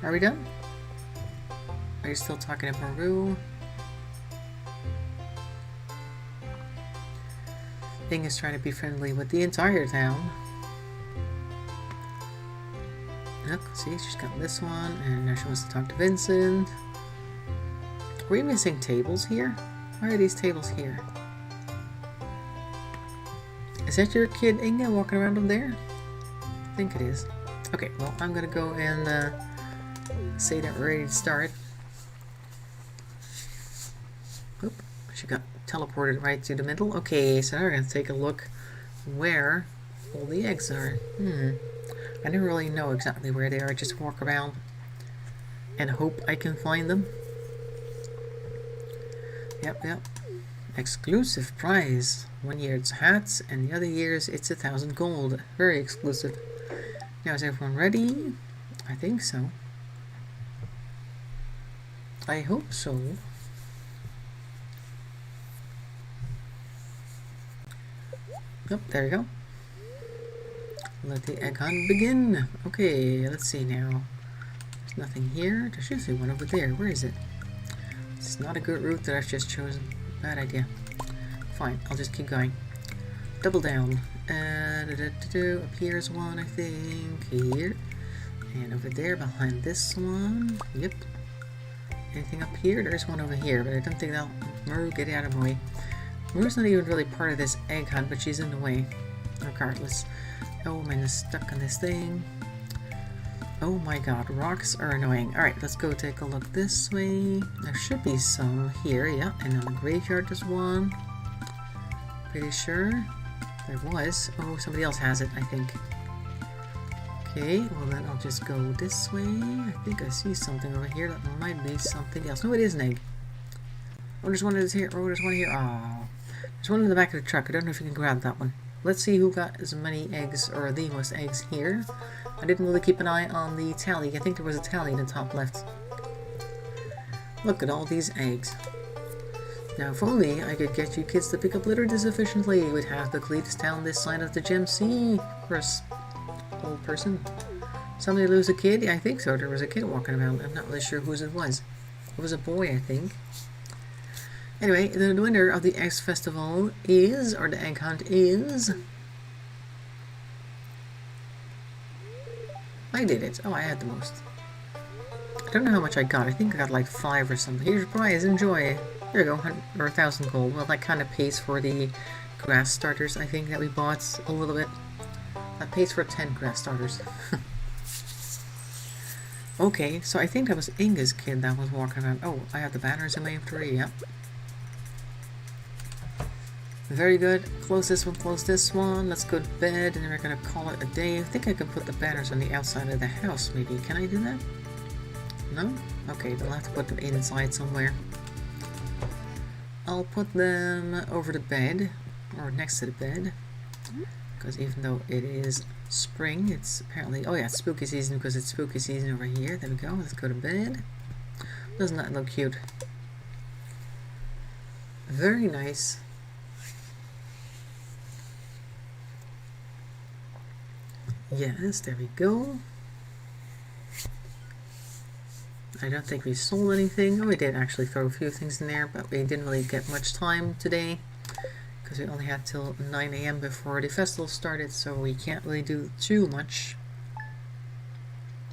Are we done? Are you still talking to Maru? Thing is trying to be friendly with the entire town. Look, see, she's got this one, and now she wants to talk to Vincent. Are we missing tables here? Why are these tables here? Is that your kid Inge walking around up there? I think it is. Okay, well, I'm gonna go and say that we're ready to start. Oop, she got teleported right to the middle. Okay, so now we're gonna take a look where all the eggs are. I don't really know exactly where they are. Just walk around and hope I can find them. Yep. Exclusive prize. 1 year it's hats, and the other years it's 1,000 gold. Very exclusive. Now is everyone ready? I think so. I hope so. Oh, there we go. Let the egg hunt begin. Okay, let's see now. There's nothing here. There's usually one over there. Where is it? It's not a good route that I've just chosen. Bad idea. Fine, I'll just keep going. Double down. Up here's one, I think. Here. And over there behind this one. Yep. Anything up here? There's one over here, but I don't think that'll... Maru, get out of my way. Maru's not even really part of this egg hunt, but she's in the way. Regardless. Oh, mine is stuck on this thing. Oh my god, rocks are annoying. Alright, let's go take a look this way. There should be some here, yeah. And on the graveyard there's one. Pretty sure there was. Oh, somebody else has it, I think. Okay, well then I'll just go this way. I think I see something over here that might be something else. No, it is an egg. Oh, there's one that's here. Oh, there's one here. Oh, there's one in the back of the truck. I don't know if you can grab that one. Let's see who got as many eggs, or the most eggs here. I didn't really keep an eye on the tally. I think there was a tally in the top left. Look at all these eggs. Now, if only I could get you kids to pick up litter this efficiently, we'd have the cleanest town this side of the Gem Sea. For a old person. Somebody lose a kid? Yeah, I think so. There was a kid walking around. I'm not really sure whose it was. It was a boy, I think. Anyway, the winner of the Eggs Festival is, or the egg hunt is... I did it. Oh, I had the most. I don't know how much I got. I think I got like 5 or something. Here's your prize. Enjoy. There you go. Or 1,000 gold. Well, that kind of pays for the grass starters, I think, that we bought a little bit. That pays for 10 grass starters. Okay, so I think that was Inge's kid that was walking around. Oh, I have the banners in my inventory. Yep. Very good. Close this one, close this one. Let's go to bed, and then we're going to call it a day. I think I can put the banners on the outside of the house, maybe. Can I do that? No? Okay, they'll have to put them inside somewhere. I'll put them over the bed, or next to the bed. Because even though it is spring, it's apparently... Oh yeah, it's spooky season because it's spooky season over here. There we go. Let's go to bed. Doesn't that look cute? Very nice. Yes, there we go. I don't think we sold anything. Oh, we did actually throw a few things in there, but we didn't really get much time today because we only had till 9 AM before the festival started, so we can't really do too much.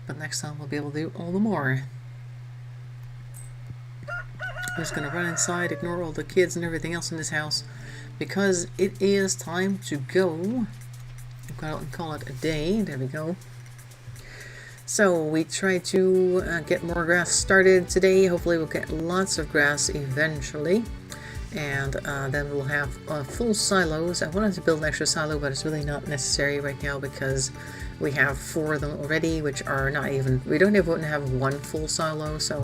But next time we'll be able to do all the more. I'm just gonna run inside, ignore all the kids and everything else in this house because it is time to go. Go out and call it a day. There we go. So we try to get more grass started today. Hopefully we'll get lots of grass eventually. And then we'll have full silos. I wanted to build an extra silo, but it's really not necessary right now because we have 4 of them already, which are not even, we don't even have 1 full silo, so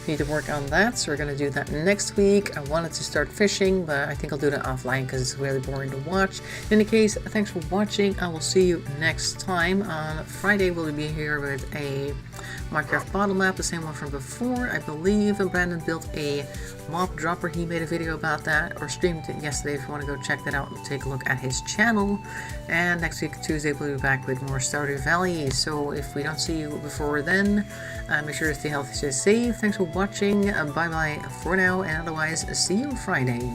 we need to work on that. So we're going to do that next week. I wanted to start fishing, but I think I'll do that offline because it's really boring to watch. In any case, thanks for watching. I will see you next time. On Friday, we'll be here with a Minecraft bottle map, the same one from before. I believe Brandon built a mob dropper. He made a video about that, or streamed it yesterday. If you want to go check that out and take a look at his channel. And next week, Tuesday, we'll be back with more Stardew Valley. So if we don't see you before then, make sure to stay healthy, stay safe. Thanks for watching. Bye bye for now, and otherwise, see you Friday.